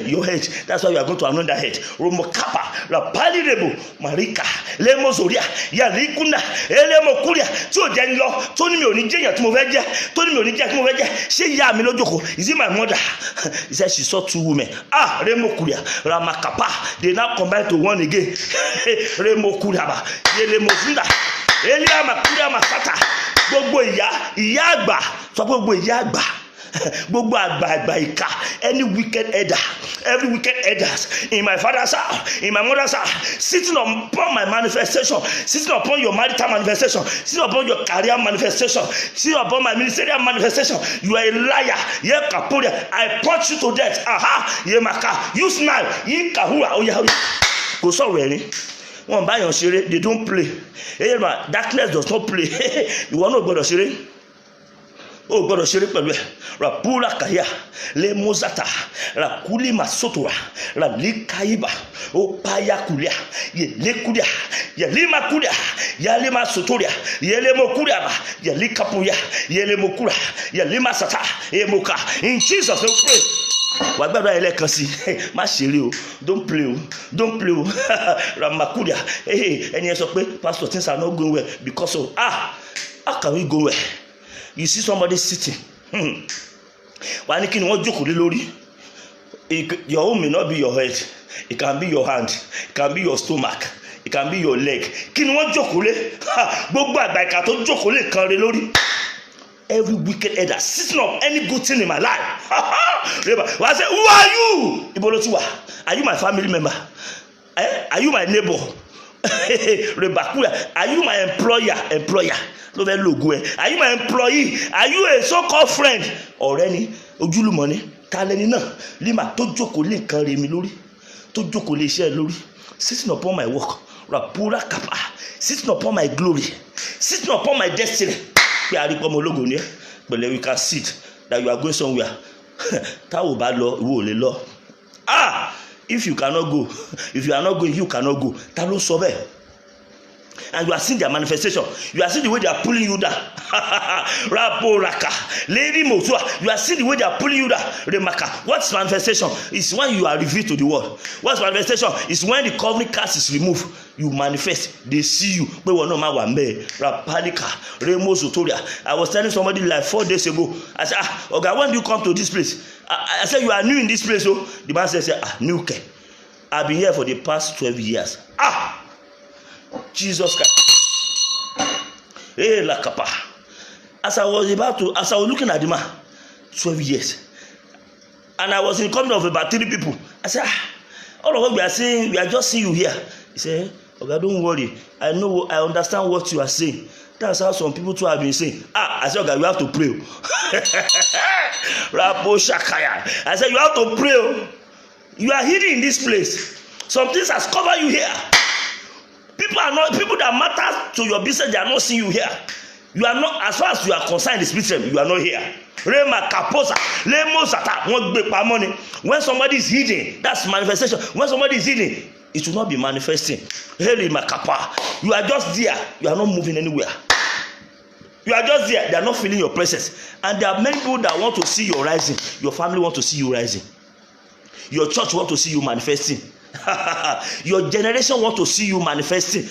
Your head, that's why we are going to anoint that head. Romo kapa, la pali rebo, marika, lemo zoria, ya likunda, elemo kuria, tí ò jẹ́ ń lọ, tó ní mi ò ní jẹ́yàn tí mo fẹ́ jẹ́, tó ní mi ò ní jẹ́ tí mo fẹ́ jẹ́, ṣé ìyá mi ló jókòó? Is it my mother? He said she saw two women. Remo kuria, ramakapa, they now combine to one again. Remo kuria ba, yelemo zunda, elia makuria masata, gbogbo ìyá àgbà, sọ gbogbo ìyá àgbà. Gbogbo àgbà ìkà, any wicked elder, every wicked elders in my father's house, in my mother's house, sitting upon my manifestation, sitting upon your marital manifestation, sitting upon your career manifestation, sitting upon my ministerial manifestation. You are a liar. Ye kapuria, I punch you to death. Aha, ye maka, use knife, ye kahura. Oh yeah, go so ready. One by your shire, they don't play. Hey, darkness does not play. You are not going to shire. Oh God, ṣeré pẹ̀lú ẹ̀. Rapura kaya, le mozata, la kuli masotora, la likaiba, o paya kulia, ye lekulia, ye lima kulia, ye lima sotoria, ye lemo kulia ba, ye likapuya, ye lemo kura, ye lima sata, ye moka. In Jesus' name we pray. Wà gbàdúrà ẹlẹ́kan sí má ṣeré o, don't play o Ramakuria ẹni ẹ sọ pé pastor things are not going well because of how can we go well? You see somebody sitting wà ní kí ni wọ́n jókòó lé lórí. Your own may not be your head, it can be your hand, it can be your stomach, it can be your leg. Kí ni wọ́n jókòó lé? Gbogbo àgbà ìkà tó jókòó lé kan rẹ lórí. Every wicked elder sitting on any good thing in my life. When I say, who are you? Ibolotiwa, are you my family member? Are you my neighbor? Are you my employer? Are you my employee? Are you a so-called friend? Ọ̀rẹ́ ojúlùmọ̀ ni, talẹ́ni náà, lima tó jókòó lé nǹkan rẹ̀ mi lórí, tó jókòó lé iṣẹ́ lórí, sitting upon my work, rapura kapa, sitting upon my glory, sitting upon my destiny. We can see that you are going somewhere. If you cannot go, if you are not going, you cannot go. And you are seeing their manifestation. You are seeing the way they are pulling you down. Lady Motua, you are seeing the way they are pulling you down. Remaka. What's manifestation? Is when you are revealed to the world. What's manifestation? Is when the covering cast is removed. You manifest. They see you. I was telling somebody like 4 days ago. I said, okay, when do you come to this place? I said, you are new in this place. So the man said, new. I've been here for the past 12 years. Jesus Christ. Hey, la kapa. As I was looking at the man, 12 years. And I was in the company of about 3 people. I said, all of what we are saying, we are just seeing you here. He said, okay, don't worry. I understand what you are saying. That's how some people too have been saying. I said, okay, you have to pray. I said, you have to pray. You are hidden in this place. Some things has covered you here. People that matter to your business, they are not seeing you here. You are not, as far as you are concerned in the spirit realm, you are not here. When somebody is hidden, that's manifestation. When somebody is hidden, it will not be manifesting. You are just there. You are not moving anywhere. You are just there. They are not feeling your presence. And there are many people that want to see you rising. Your family want to see you rising. Your church want to see you manifesting. Your generation want to see you manifesting.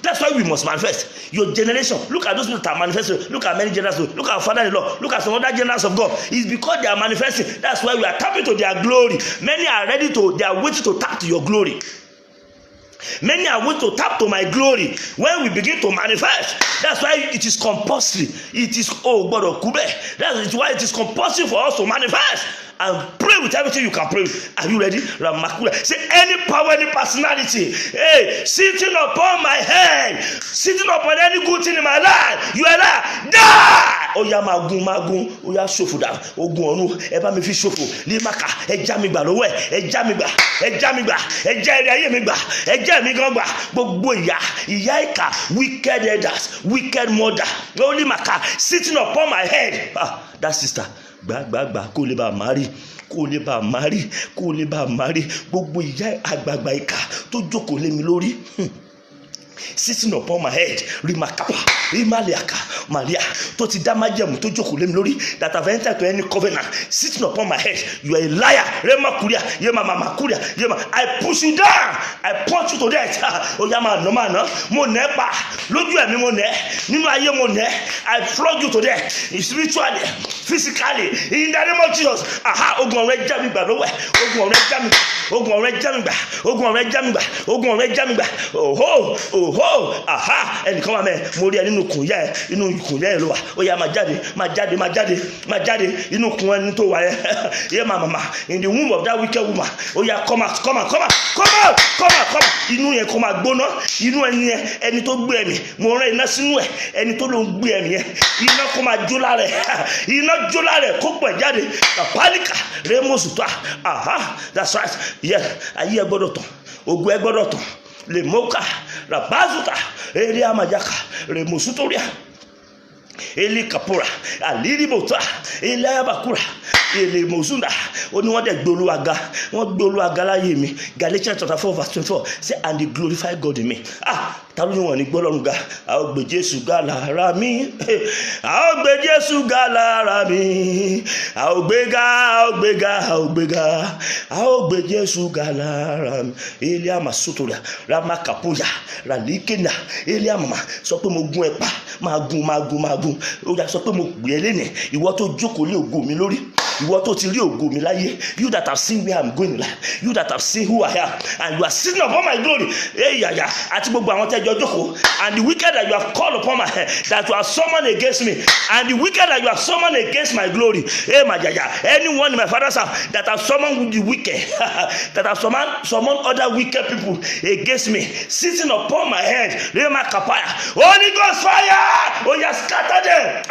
That's why we must manifest. Your generation, look at those people that are manifesting. Look at many generations. Look at father-in-law. Look at some other generations of God. It's because they are manifesting. That's why we are tapping to their glory. Many are ready to, they are waiting to tap to your glory. Many are waiting to tap to my glory when we begin to manifest. That's why it is compulsory. It is that's why it is compulsory for us to manifest and pray with everything you can pray with. Are you ready? Say any power, any personality, hey, sitting upon my head, sitting upon any good thing in my life, you are there, die. Oya magun, oya ṣòfò da, ogun ọ̀run, ẹ bá mi fi ṣòfò, ní maka, ẹ já mi gbà lọ́wọ́ ẹ já mi gbà, ẹ já èrè ayé mi gbà, ẹ já mi gan gbà, gbogbo ìyà ìkà, wicked elders, wicked mother, only maka, sitting upon my head. That sister, gbàgbàgbà kó lè bá marry, gbogbo ìyà àgbàgbà ìkà tó jókòó lé mi lórí. Sitting upon my head, Rimakapa, Rimaliaka, Maria, tó ti dá májẹ̀mú tó jókòó lé mi lórí, that have entered to any covenant, sitting upon my head, you are a liar, Remakuria, Mamakuria, I push you down, I punch you to death. Oyama no man, mo nepa, lójú ẹ̀mí mo nẹ́, nínú ayé mo nẹ́, I flog you to death, spiritually, physically, in the name of Jesus. Ogun ọ̀rẹ́ já mi gbà lọ́wọ́ ẹ̀, ogun ọ̀rẹ́ já mi gbà, ogun ọ̀rẹ́ já mi gbà, ogun ọ̀rẹ́ já mi gbà, ogun ọ̀rẹ́ já mi gbà. Ẹnìkan wà mẹ́, mo rí ẹ nínú kùn yá ẹ, inú kùn yá ẹ ló wà, ó yá máa jáde inú kùn ẹni tó wà ẹ. Yé màmá, in the womb of that wicked woman, ó yá come out. Inú yẹn kó máa gbóná, inú ẹni yẹn, ẹni tó gbé ẹ̀mí, mo rán iná sínú ẹ̀, ẹni tó ló ń gbé ẹ̀mí yẹn, iná kó máa jó lára ẹ̀, iná jó lára ẹ̀ kó pẹ̀ jáde, pálíkà, rémọ̀sùtà. That's right, yeah, ayé ẹ gbọ́dọ̀ tán, ògo ẹ gbọ́dọ̀ tán. Le moka, rabazuta, elia majaka, remusutoria, eli kapura, aliri bota, elia bakura, ele mozunda. Only one that gloriaga, one gloriaga láyé mi. Galatians chapter 4 verse 24. Say, and they glorify God in me. Ta ló ní wọn ní gbọ́lọ́run ga? A ó gbé Jésù ga lára mi. A ó gbé Jésù ga lára mi. A ó gbé Jésù ga lára mi. Elia masutoria, rama kapoya, ralikena. Elia mama sọ pé mo gún ẹ pa, máa gún. Ó yá sọ pé mo gbé ẹ lénìí. Ìwọ tó jókòó lé ògo mi lórí. Ìwọ tó ti rí ògo mi láyé. You that have seen where I'm going in life. You that have seen who I am. And you are sitting upon my glory. Àti gbogbo àwọn tẹ́jọ́ jókòó. And the wicked that you have called upon my head, that you have summoned against me, and the wicked that you have summoned against my glory. Anyone in my father's house that have summoned the wicked, that have summoned other wicked people against me, sitting upon my head, Holy Ghost fire! Oh yeah, scatter them.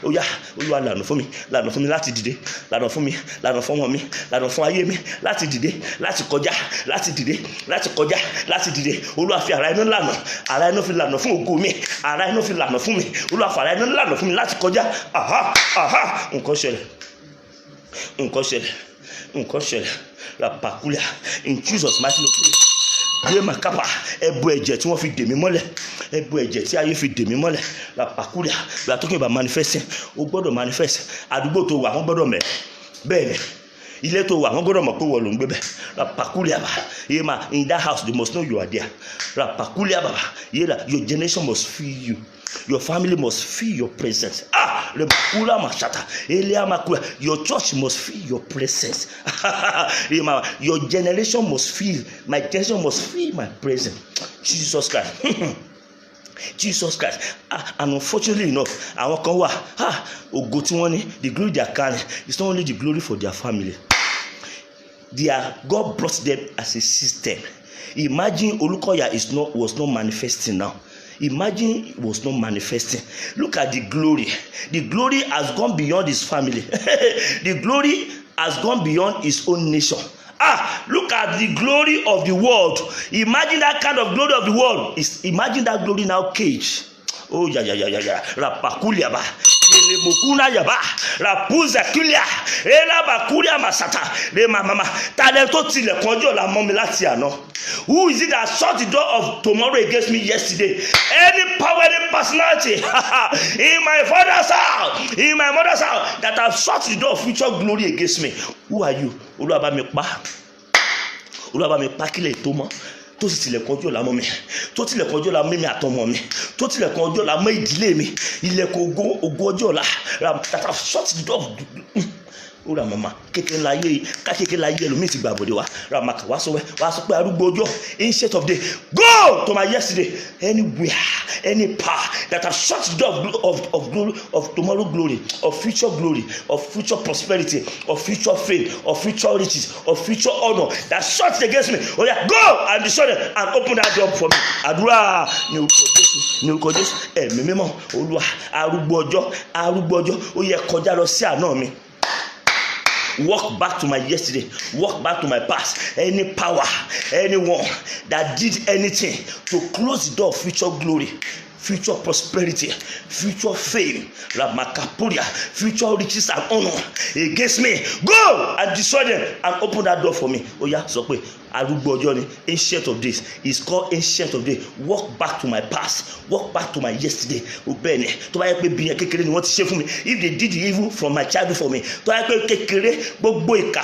Oh yeah, Olúwa lànà fún mi láti dìde, lànà fún mi, lànà fún ọmọ mi, lànà fún ayé mi, láti dìde, láti kọjá, láti dìde, láti kọjá, láti dìde. Olúwa fi ara inú lànà, ara inú fi lànà fún ògo mi, ara inú fi lànà fún mi. Olúwa fi ara inú lànà fún mi láti kọjá. Nǹkan ṣẹlẹ̀, la pakulia in Jesus mighty name. Yé màkàpà, ẹbọ ẹ̀jẹ̀ tí wọ́n fi dè mí mọ́lẹ̀, ẹbọ ẹ̀jẹ̀ tí ayé fi dè mí mọ́lẹ̀, la pakulia. We are talking about manifesting. O gbọ́dọ̀ manifest. Àdúgbò tó wà wọ́n gbọ́dọ̀ mẹ̀. Bẹ́ẹ̀ ni, ilé tó wà wọ́n gbọ́dọ̀ mọ̀ pé wọ́n ló ń gbé bẹ̀. La pakulia ba. Yé ma, in that house they must know you are there. La pakulia baba. Yé la, your generation must feel you. Your family must feel your presence. Your church must feel your presence. Your generation must feel, my generation must feel my presence. Jesus Christ. Jesus Christ. And unfortunately enough, àwọn kan wà, ògo tí wọ́n ní, the glory they are carrying, it's not only the glory for their family. God brought them as a system. Imagine Olukoya was not manifesting now. Imagine it was not manifesting. Look at the glory. The glory has gone beyond his family. The glory has gone beyond his own nation. Look at the glory of the world. Imagine that kind of glory of the world. Imagine that glory now cage. Oh yeah. Rapakulia ba. Mukuna yaba. Rapuza kulia. Ela bakulia masata. Le mama. Talento tile konjo la momi lati àná. Who is it that shut the door of tomorrow against me yesterday? Any power, any personality in my father's house, in my mother's house, that have shut the door of future glory against me. Who are you? Olúwa bá mi pa. Olúwa bá mi pa kílẹ̀ tó mọ́, tó sì tilẹ̀kùn ọjọ́ ọ̀la mọ́ mi, tó tilẹ̀kùn ọjọ́ ọ̀la mọ́ mi àtọmọ mi, tó tilẹ̀kùn ọjọ́ ọ̀la mọ́ ìdílé mi, ilẹ̀kùn ògo ọjọ́ ọ̀la that have shut the door. Ó ra màmá kékeré láyé ká kékeré láyé ẹlòmíì ti gbàbọ̀dé wa ra màkà wá sọ pé arúgbó ọjọ́ ancient of day, go to my yesterday, anywhere, any power that have shut the door of glory, of tomorrow glory, of future glory, of future prosperity, of future fame, of future riches, of future honor that shuts against me. Oh yeah, go and destroy them and open that door for me. Àdúrà ní orúkọ Jésù ẹ̀mí mímọ́ Olúwa arúgbó ọjọ́ ó yẹ kọjá lọ sí àná mi. Walk back to my yesterday, walk back to my past. Any power, anyone that did anything to close the door of future glory, future prosperity, future fame, Ramakapuria, future riches and honor against me, go and destroy them and open that door for me. Oh yeah, so pé arúgbó ọjọ́ ni, ancient of days, is called ancient of days. Walk back to my past, walk back to my yesterday. Obey ni tó bá yẹ pé bíyẹn kékeré ni wọ́n ti ṣe fún mi, if they did evil from my childhood for me, tó bá yẹ pé kékeré gbogbo ìkà,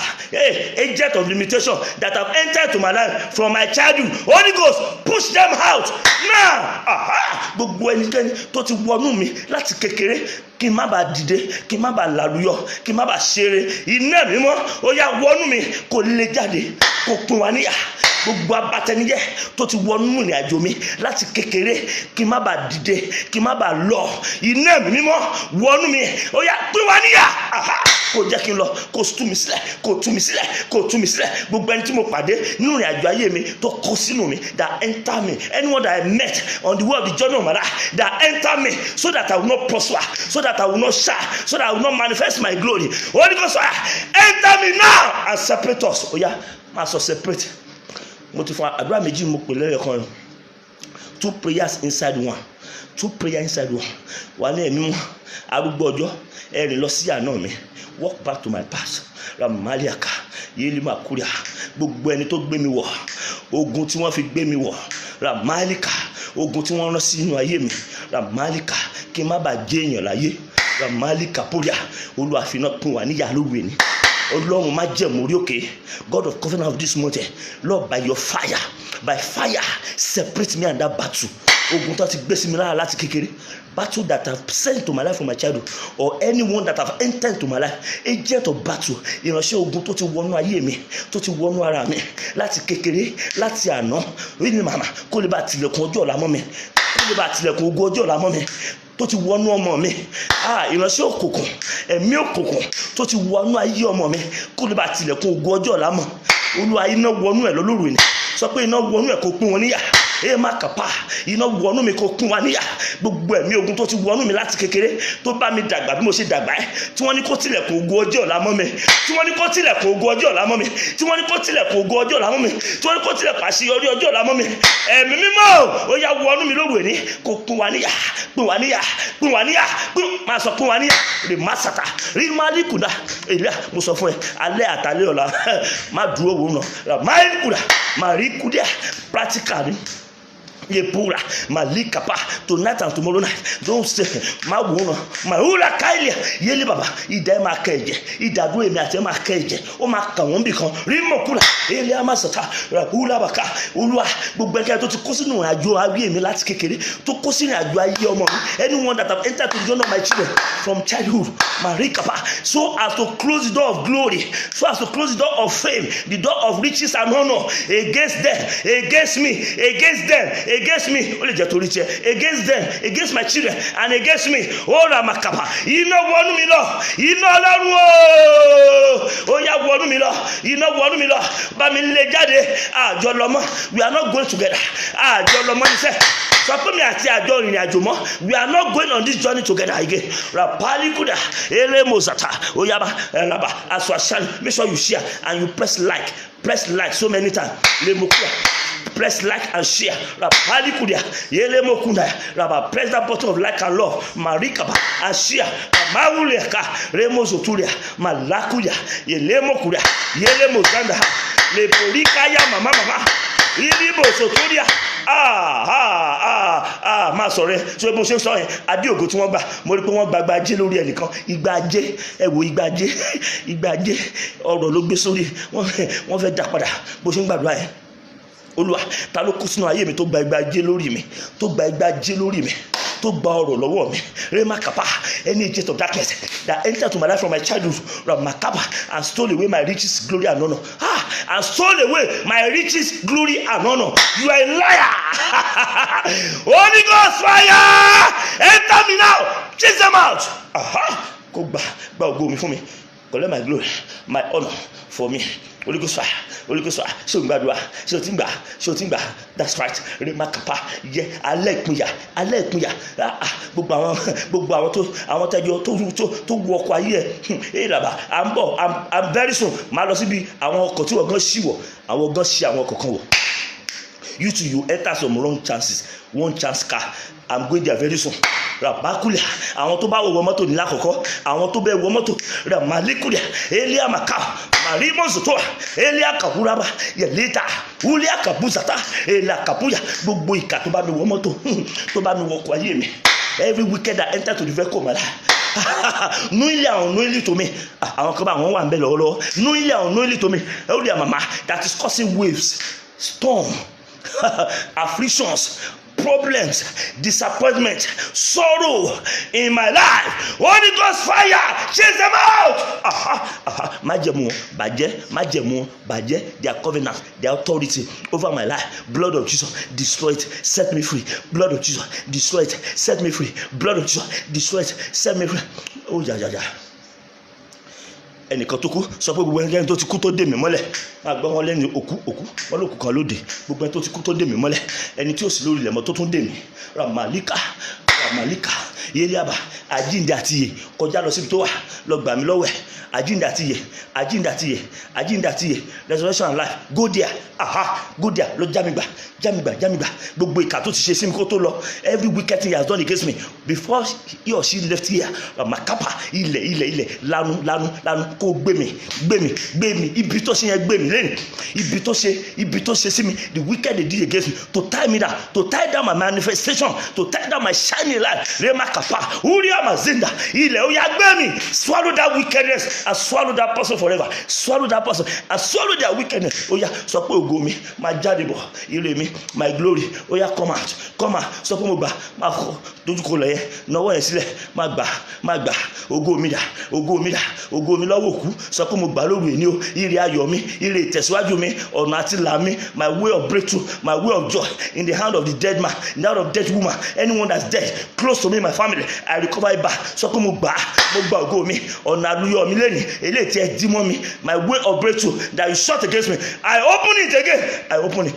agent of limitation that have entered to my life from my childhood, Holy Ghost push them out now. Gbogbo ẹnikẹ́ni tó ti wọnú mi láti kékeré kí n má bàa dìde, kí n má bàa làlùyọ, kí n má bàa ṣeré, iná mímọ́ ó yá wọnú mi kó lè jáde kó pín wa níyà. Gbogbo abatẹnijẹ́ tó ti wọnú ìrìn àjò mi láti kékeré kí n má bàa dìde, kí n má bàa lọ, iná mímọ́ wọnú mi ó yá pín wa níyà. Kó jẹ́ kí n lọ, kó tú mi sílẹ̀, kó tú mi sílẹ̀, kó tú mi sílẹ̀. Gbogbo ẹni tí mo pàdé nínú ìrìn àjò ayé mi tó kó sínú mi, that enter me, anyone that I met on the way of the journey of my life, that enter me so that I will not prosper, so that I will not shine, so that I will not manifest my glory. Holy Ghost, enter me now and separate us. Oh yeah, máa sọ separate. Mo ti fún àdúrà méjì mo pè lẹ́yìn kan, 2 prayers inside one, 2 prayers inside one. Wà ní ẹ̀mí mọ́ arúgbó ọjọ́ ẹ̀rìn lọ sí àná mi, walk back to my past. Ramaliaka yeli makuria, gbogbo ẹni tó gbé mi wọ̀, ogun tí wọ́n fi gbé mi wọ̀, Ramalika, ogun tí wọ́n rán sí inú ayé mi, Ramalika, kí n má bàa jẹ́ èèyàn láyé, Ramalika puria. Olúwa fi iná pín wa níyà lóru ẹni. Ọlọ́run má jẹ́ mórí òkè, God of covenant of this mountain, Lord, by your fire, by fire, separate me and that battle. Ogun tó ti gbé sí mi lára láti kékeré, battle that have sent to my life from my childhood, or anyone that have entered to my life, agent of battle, ìránṣẹ́ ogun tó ti wọnú ayé mi, tó ti wọnú ara mi láti kékeré, láti àná, orí ni màmá kó lè bá tilẹ̀kùn ọjọ́ ọ̀la mọ́ mi, kó lè bá tilẹ̀kùn ogun ọjọ́ ọ̀la mọ́ mi, tó ti wọnú ọmọ mi, ìránṣẹ́ òkùnkùn, ẹ̀mí òkùnkùn tó ti wọnú ayé ọmọ mi, kó lè bá tilẹ̀kùn ogun ọjọ́ ọ̀la mọ́. Olúwa iná wọnú ẹ̀ lọ́lọ́rùn ni, sọ pé iná wọnú ẹ̀ kó pín wọn níyà. Má kàpá iná wọnú mi kó pín wa níyà. Gbogbo ẹ̀mí ogun tó ti wọnú mi láti kékeré tó bá mi dàgbà bí mo ṣe dàgbà tí wọ́n ní kó tilẹ̀kùn ogun ọjọ́ ọ̀la mọ́ mi, tí wọ́n ní kó tilẹ̀kùn ogun ọjọ́ ọ̀la mọ́ mi, tí wọ́n ní kó tilẹ̀kùn ogun ọjọ́ ọ̀la mọ́ mi, tí wọ́n ní kó tilẹ̀kùn àṣeyọrí ọjọ́ ọ̀la mọ́ mi. Ẹ̀mí mímọ́ ó yá wọnú mi lóru ẹni kó pín wa níyà, pín wa níyà, pín wa níyà, máa sọ pín wa níyà. Rè má sàtà rí má rí kùdà èlé mo sọ fún ẹ alẹ́ àtàlẹ́ ọ̀la má dúró wò náà má rí kùdà má rí kùdà practical ni. Yepura malikapa tonight and tomorrow night don't say ma wona ma ura kailia yele baba ida ma keje ida do emi ati ma keje o ma kan won bi kan rimo kula ele amasata rakula baka Olúwa gbogbo eke tó ti kó sínú àjò ayé mi láti kékeré tó kó sínú àjò ayé ọmọ mi, anyone that have entered to the journey of my children from childhood marikapa, so as to close the door of glory, so as to close the door of fame, the door of riches and honor against them, against me, against them, against me, ó lè jẹ́ torí tiẹ̀, against them, against my children and against me. Ó ra makapa iná wọnú mi lọ, iná Ọlọ́run ó yá wọnú mi lọ, iná wọnú mi lọ, bá mi lé jáde. Àjọ lọ́mọ, we are not going together. Àjọ lọ́mọ ní sẹ́ sọ pé mi àti àjọ ìrìn àjò mọ́, we are not going on this journey together again. Rapali kuda ele mozata oyaba elaba aswashan. Make sure you share and you press like so many times. Le mokuya press like and share. Rapali kuda ele mokunda raba press that button of like and love marikaba and share. Mawuleka remozo tulia malakuya ele mokuda ele mozanda le polika ya mama ili boso tulia máa sọ̀rọ̀ ẹ ṣé mo ṣe ń sọ yẹn adé ògo tí wọ́n gbà mo rí pé wọ́n gba igba ajé lórí ẹnìkan igba ajé ẹ wo igba ajé ọ̀rọ̀ ló gbé sórí wọ́n fẹ́ dá padà bó ṣe ń gbàdúrà yẹn. Olúwa ta ló kú sínú ayé mi tó gba igba ajé lórí mi tó gba igba ajé lórí mi tó gba ọ̀rọ̀ lọ́wọ́ mi remakapa any agent of darkness that entered to my life from my childhood ramakapa and stole away my riches glory and honor and stole away my riches glory and honor. You are a liar. Holy Ghost fire enter me now, chase them out. Kó gba ògo mi fún mi, collect my glory my honor for me. Holy Ghost fire, Holy Ghost fire. Ṣé o ń gbàdúrà? Ṣé o ti ń gbà? That's right. Remakapa yẹ alẹ́ ìpínyà gbogbo àwọn tẹ́jọ́ tó wọ ọkọ̀ ayé ẹ̀ ìlàbà I'm very soon máa lọ síbi àwọn ọkọ̀ tí wọ́n gan ṣì wọ̀ àwọn gan ṣì àwọn ọkọ̀ kan wọ̀. You too, you enter some wrong chances, one chance car. I'm going there very soon. Rabakulia àwọn tó bá wọ mọ́tò ní lákọ̀ọ́kọ́ àwọn tó bẹ́ẹ̀ wọ mọ́tò ramalikulia elia maka marimozotoa elia kaburaba yelita ulia kabuzata elia kabuya gbogbo ìkà tó bá mi wọ mọ́tò tó bá mi wọ ọkọ̀ ayé mi every wicked that enter to the vehicle of my life knowingly to me àwọn kan bá àwọn wà ń bẹ lọ́wọ́lọ́wọ́ knowingly to me elia mama that is causing waves, storm, afflictions, problems, disappointment, sorrow in my life. Holy Ghost fire, chase them out. Májẹ̀mú bàjẹ́, their covenant, their authority over my life. Blood of Jesus, destroy it, set me free. Blood of Jesus, destroy it, set me free. Blood of Jesus, destroy it, set me free. Oh yeah. Ẹnìkan tó kú sọ pé gbogbo ẹni tó ti kú tó dè mí mọ́lẹ̀ máa gbọ́ wọn lẹ́nu òkú wọn lókù kan lóde gbogbo ẹni tó ti kú tó dè mí mọ́lẹ̀ ẹni tí ó sì lórí ilẹ̀ mọ́ tó tún dè mí ramalika yeliaba àjíǹde àti ìyè kọjá lọ síbi tó wà lọ gbà mí lọ́wọ́ ẹ̀ àjíǹde àti ìyè resurrection and life go there lọ jámígbà gbogbo ìkà tó ti ṣe sí mi kó tó lọ every wicked thing he has done against me before he or she left here ramakapa ilẹ̀ lanu kó gbé mi ibi tó ṣe yẹn gbé mi lẹ́nu ibi tó ṣe sí mi the wicked they did against me to tie me down, to tie down my manifestation, to tie down my shining life remakapa uria mazinda ilẹ̀ ó yá gbé mi swallow that wickedness and swallow that person forever, swallow that person and swallow their wickedness. Ó yá sọ pé ògo mi máa jáde bọ̀ ire mi my glory ó yá come out sọ pé mo gbà máa fọ dojúkọ lọ yẹn náwó yẹn sílẹ̀ máa gbà ògo mi lọ́wọ́ òkú sọ pé mo gbà lóru èní o ire ayọ̀ mi ire ìtẹ̀síwájú mi ọ̀nà àti là mi my way of breakthrough, my way of joy in the hand of the dead man, in the hand of dead woman, anyone that's dead close to me, my family, I recover it back. Sọ pé mo gbà ògo mi ọ̀nà àlùyọ mi lẹ́ni eléyìí tí ẹ dí mọ́ mi my way of breakthrough that you shut against me I open it again.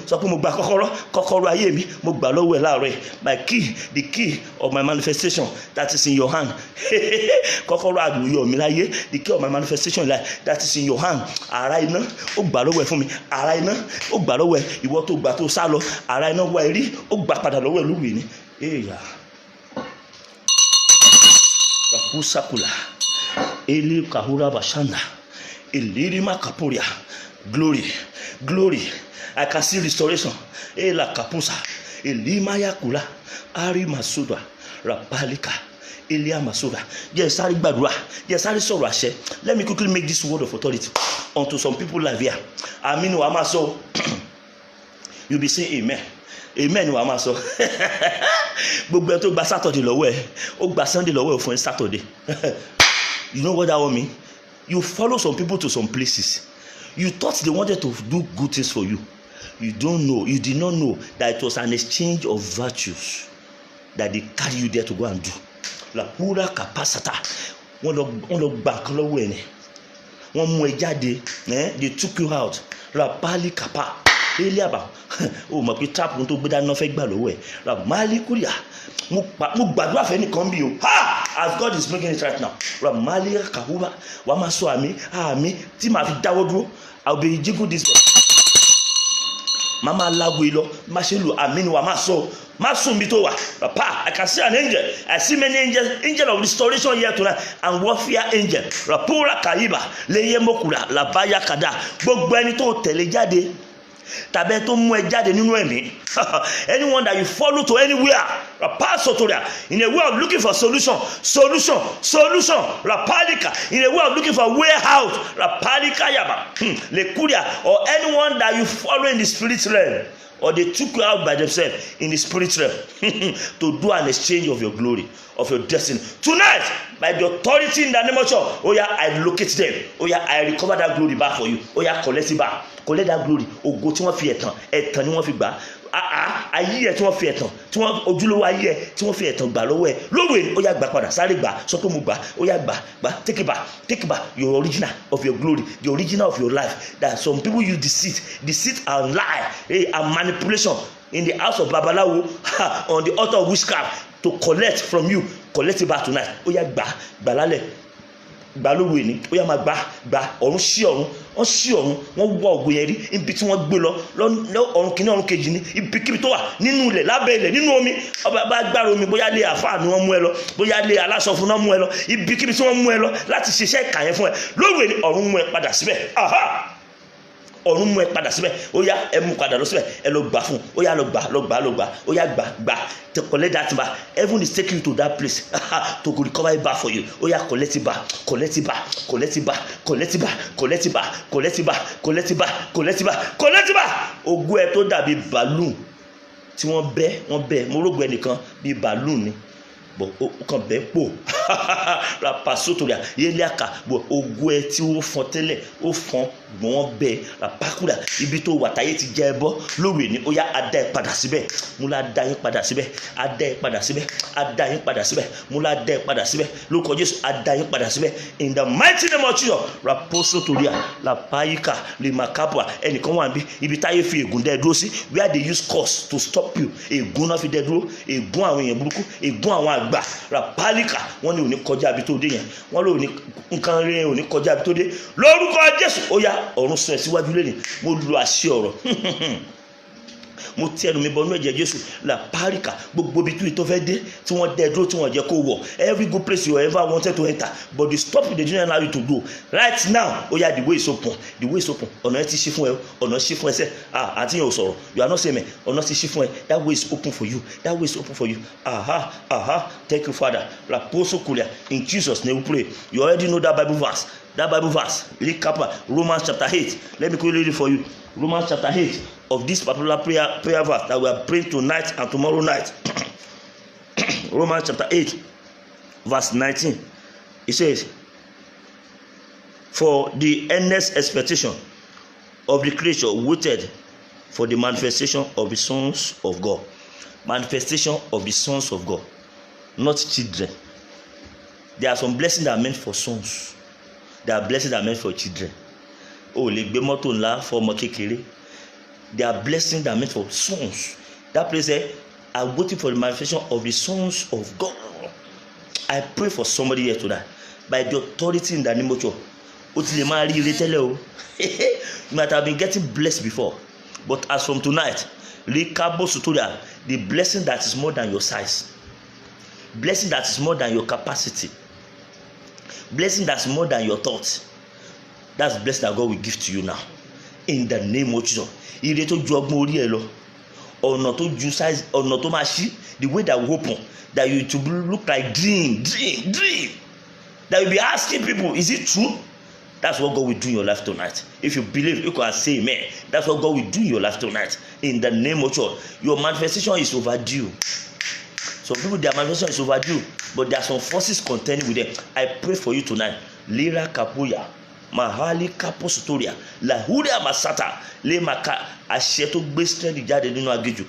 Sọ pé mo gbà kọ́kọ́rọ́ ayé mi mo gbà lọ́wọ́ ẹ̀ láàárọ̀ my key, the key of my manifestation that is in your hand. Kọ́kọ́rọ́ àlùyọ mi láyé the key of my manifestation that is in your hand. Ara iná ó gbà lọ́wọ́ ẹ̀ fún mi, ara iná ó gbà lọ́wọ́ ẹ̀ ìwọ tó gbà tó sá lọ ara iná wá ẹ rí ó gbà padà lọ́wọ́ ẹ̀ lórí ni. Kapusakula Eli Kahura Bashanda Elirima Kapuria glory I can see restoration Ela Kapusa Elima Yakula Ari Masuda Rapalika Elia Masuda. Yes, sorry gbàdúrà. Yes, sorry sọ̀rọ̀ àṣẹ. Let me quickly make this word of authority unto some people live here. Amen wa ma sọ. You be saying amen wa ma sọ. Gbogbo ẹ tó gba Saturday lọ́wọ́ ẹ ó gba Sunday lọ́wọ́ ẹ fún Saturday. You know what that one mean? You follow some people to some places. You thought they wanted to do good things for you. You did not know that it was an exchange of virtues that they carry you there to go and do. La pura capacita. Wọ́n lọ gba kan lọ́wọ́ ẹ ni. Wọ́n mú ẹ jáde, they took you out. Rapali kapa. Eliaba. O mọ̀ pé trap tó gbé dáná fẹ́ gbà lọ́wọ́ ẹ. Ramali kuria. Mo gbàdúrà fẹ́ nìkan bí o. As God is making it right now. Ramali kahura. Wa máa sọ àmì tí màá fi dáwọ́ dúró. I will be jiggle this way. Mama lago ilo, ma ṣe lu àmì ni wa máa sọ. Má sùn bí tó wà. Papa, I can see an angel. I see many angels. Angel of restoration here tonight. And warfare angel. Rapura kaiba. Leye mokura. Labaya kada. Gbogbo ẹni tó tẹ̀lé jáde. tàbí tó mú ẹ jáde nínú ẹ̀mí. Anyone that you follow to anywhere, rapasotoria, in a way of looking for solution, rapalika, in a way of looking for way out, rapalika yaba, lekuria, or anyone that you follow in the spirit realm, or they took you out by themselves in the spirit realm to do an exchange of your glory, of your destiny. Tonight, by the authority in the name of God, oh yeah, I locate them. Oh yeah, I recover that glory back for you. Oh yeah, collect it back. Collect that glory. Oh, go to one fi etan ni wọ́n fi gbà. Ayé ẹ tí wọ́n fi ẹ̀tàn, tí wọ́n ojúlówó ayé ẹ tí wọ́n fi ẹ̀tàn gbà lọ́wọ́ ẹ lóru ẹ ó yá gbà padà, sáré gbà, sọ pé mo gbà, ó yá gbà, take it back your original of your glory, the original of your life. That some people use deceit and lie, and manipulation in the house of babalawo, on the altar of witchcraft, to collect from you. Collect it back tonight. Ó yá gbà lálẹ́, gbà lóru ẹni, ó yá máa gbà ọ̀run sí ọ̀run, wọ́n sí ọ̀run, wọ́n wọ ògùn yẹn rí ibi tí wọ́n gbé lọ ọ̀run kìíní ọ̀run kejì ní ibikíbi tó wà nínú ilẹ̀, lábẹ́ ilẹ̀, nínú omi, ọba bá gbára omi, bóyá lé àfáà ni wọ́n mú ẹ lọ, bóyá lé aláṣọ fún náà mú ẹ lọ, ibikíbi tí wọ́n mú ẹ lọ láti ṣiṣẹ́ ìkà yẹn fún ẹ lóru ẹni, ọ̀run mú ẹ padà síbẹ̀. Ọ̀run mú ẹ padà síbẹ̀, ó yá ẹ mú padà lọ síbẹ̀, ẹ lọ gbà fún, ó yá lọ gbà, ó yá gbà, to collect that back. Heaven is taking you to that place to recover it back for you. Ó yá collect it back. Ògo ẹ tó dàbí balloon tí wọ́n bẹ́, mo rògbò ẹnìkan bí balloon ni, bọ̀ ó kàn bẹ́ pò rapasotoria yeliaka, bọ̀ ògo ẹ tí ó fọ́n tẹ́lẹ̀ ó fọ́n gbọ́n wọ́n bẹ́ rapakura, ibi tó wà táyé ti jẹ́ ẹ bọ́ lórí ni, ó yá adá ẹ padà síbẹ̀, mo la dá yín padà síbẹ̀, adá ẹ padà síbẹ̀, mo la dá ẹ padà síbẹ̀ lórúkọ Jésù, adá yín padà síbẹ̀ in the mighty name of Jesus. Raposotoria lapayika limakapua, ẹnìkan wà níbí ibi táyé fi ègún dẹ́ dúró sí, where they use curse to stop you, ègún náà fi dẹ́ dúró, ègún àwọn èèyàn burúkú, ègún àwọn àgbà rapalika, wọ́n ní òní kọjá ibi tó dé yẹn, wọ́n ló ní nǹkan rere òní kọjá ibi tó dé lórúkọ Jésù. Ó yá ọ̀run sọ ẹ̀ síwájú lẹ́nìí, mo lo àṣẹ ọ̀rọ̀ mo ti ẹnu mi bọnú ẹ̀jẹ̀ Jésù la parika, gbogbo ibi tó fẹ́ dé tí wọ́n dẹ́ dúró tí wọ́n jẹ́ kó wọ̀, every good place you ever wanted to enter but they stop you, they didn't allow you to go. Right now, ó yá the way is open, ọ̀nà ẹ ti ṣí fún ẹ, ọ̀nà ṣí fún ẹ sẹ́, àti yẹn ò sọ̀rọ̀, you are not saying me, ọ̀nà ti ṣí fún ẹ, that way is open for you, thank you Father. Raposo kulia, in Jesus name we pray. You already know that Bible verse, Romans chapter 8. Let me quickly read it for you. Romans chapter 8 of this particular prayer verse that we are praying tonight and tomorrow night. Romans chapter 8 verse 19. It says, for the earnest expectation of the creature waited for the manifestation of the sons of God. Manifestation of the sons of God, not children. There are some blessings that are meant for sons. There are blessings that are meant for children. Lè gbé mọ́tò ńlá fọmọ kékeré. There are blessings that are meant for sons. That place there, I'm waiting for the manifestation of the sons of God. I pray for somebody here tonight. By the authority in the name of God. You might have been getting blessed before. But as from tonight, the blessing that is more than your size. Blessing that is more than your capacity. Blessing that's more than your thoughts. That's the blessing that God will give to you now. In the name of Jesus. Ire tó ju ọgbọ́n orí ẹ lọ. Ọ̀nà tó ju size, ọ̀nà tó máa ṣí, the way that will open, that you to look like dream. That you'll be asking people, is it true? That's what God will do in your life tonight. If you believe, you can say amen. That's what God will do in your life tonight. In the name of God. Your manifestation is overdue. Some people, their manifestation is overdue, but there are some forces contending with them. I pray for you tonight. Lira kapuya, mahali kapostoria, lahuria masata, le maka, àṣẹ tó gbé strength jáde nínú aginjù.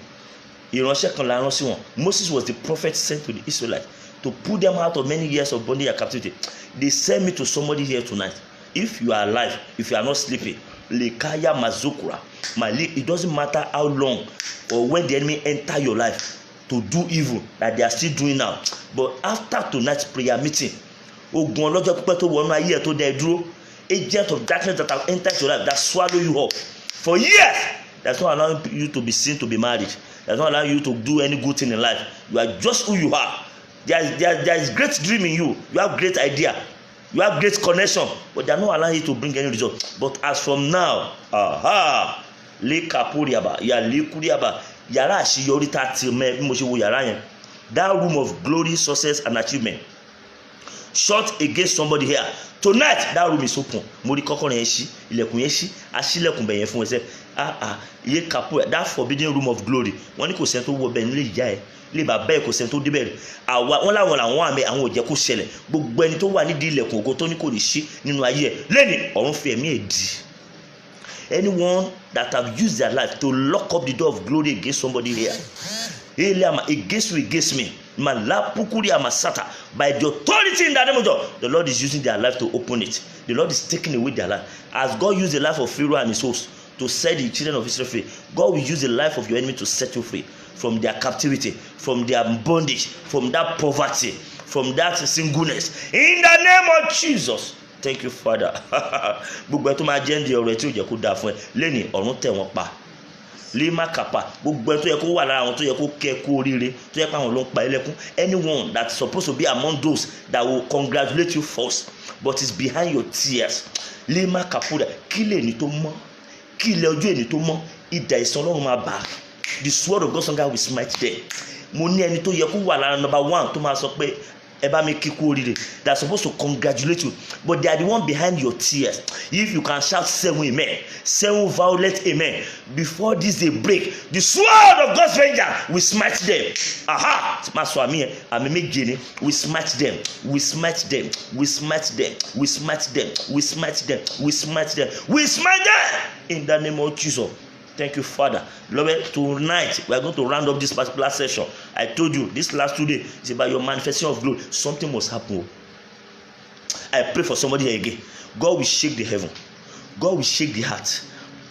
Ìránṣẹ́ kan la rán sí wọn. Moses was the prophet sent to the Israelites to pull them out of many years of bondage and captivity. They send me to somebody here tonight. If you are alive, if you are not sleeping, lekaya mazukura, malik. It doesn't matter how long or when the enemy enter your life to do evil that they are still doing now. But after tonight's prayer meeting, ogun ọlọ́jọ́ pípẹ́ tó wọnú ayé ẹ̀ tó dẹ̀ dúró, agent of darkness that have entered your life, that swallow you up for years, that's not allowing you to be seen, to be married, that's not allowing you to do any good thing in life. You are just who you are. There is great dream in you. You have great idea. You have great connection, but they are not allowing you to bring any result. But as from now, lé kaporiaba yà lé kúríaba yàrá àṣeyọrí tá a ti mẹ bí mo ṣe wo yàrá yẹn, that room of glory, success and achievement. Shot against somebody here tonight, that room is open. Mo rí kọ́kọ́rọ́ yẹn ṣí, ilẹ̀kùn yẹn ṣí, aṣílẹ̀kùn bẹ̀ yẹn fún ẹsẹ̀. Iye kapo, that forbidden room of glory. Wọ́n ní kò sẹ́ni tó wọ bẹ̀ nílé ìyá ẹ̀, ilé bàbá ẹ̀ kò sẹ́ni tó débẹ̀ rẹ̀. Wọ́n láwọn làwọn àmì àwọn ò jẹ́ kó ṣẹlẹ̀. Gbogbo ẹni tó wà nídìí ilẹ̀kùn ògo tó ní kò ní ṣí nínú ayé ẹ̀ lẹ́ni ọ̀run fi ẹ̀mí ẹ̀ dì. Anyone that have used their life to lock up the door of glory against somebody here, against you, against me, by the authority in the name of God, the Lord is using their life to open it. The Lord is taking away their life. As God used the life of Pharaoh and his host to set the children of Israel free, God will use the life of your enemy to set you free from their captivity, from their bondage, from that poverty, from that singleness. In the name of Jesus. Thank you, Father. Gbogbo ẹ tó máa jẹ́ ń di ọ̀rọ̀ ẹ tí ò jẹ́ kó dáa fún ẹ lẹ́nìí ọ̀run tẹ̀ wọ́n pa. Lima kapa, gbogbo ẹ tó yẹ kó wà lára àwọn tó yẹ kó kẹ́ kú oríire tó yẹ pé àwọn ló ń pa ẹlẹ́kún. Anyone that's supposed to be among those that will congratulate you first but is behind your tears. Lima kapuda, kí lè ní tó mọ́, kí ilẹ̀ ojú ẹni tó mọ́, idà ìsan Ọlọ́run máa bà. The sword of God's anger will smite them. Mo ní ẹni tó yẹ kó wà lára number one tó máa sọ pé ẹ bá mi kíkú oríire. They are supposed to congratulate you but they are the one behind your tears. If you can shout 7 amen, 7 violent amen before this day break, the sword of God's vengeance will smite them. Ma sọ àmì yẹn, àmì méje ni. We smite them, we smite them, we smite them, we smite them, we smite them, we smite them, we smite them in the name of Jesus. Thank you, Father. Beloved, tonight we are going to round up this particular session. I told you this last 2 days is about your manifestation of glory. Something must happen. I pray for somebody here again. God will shake the heaven. God will shake the heart.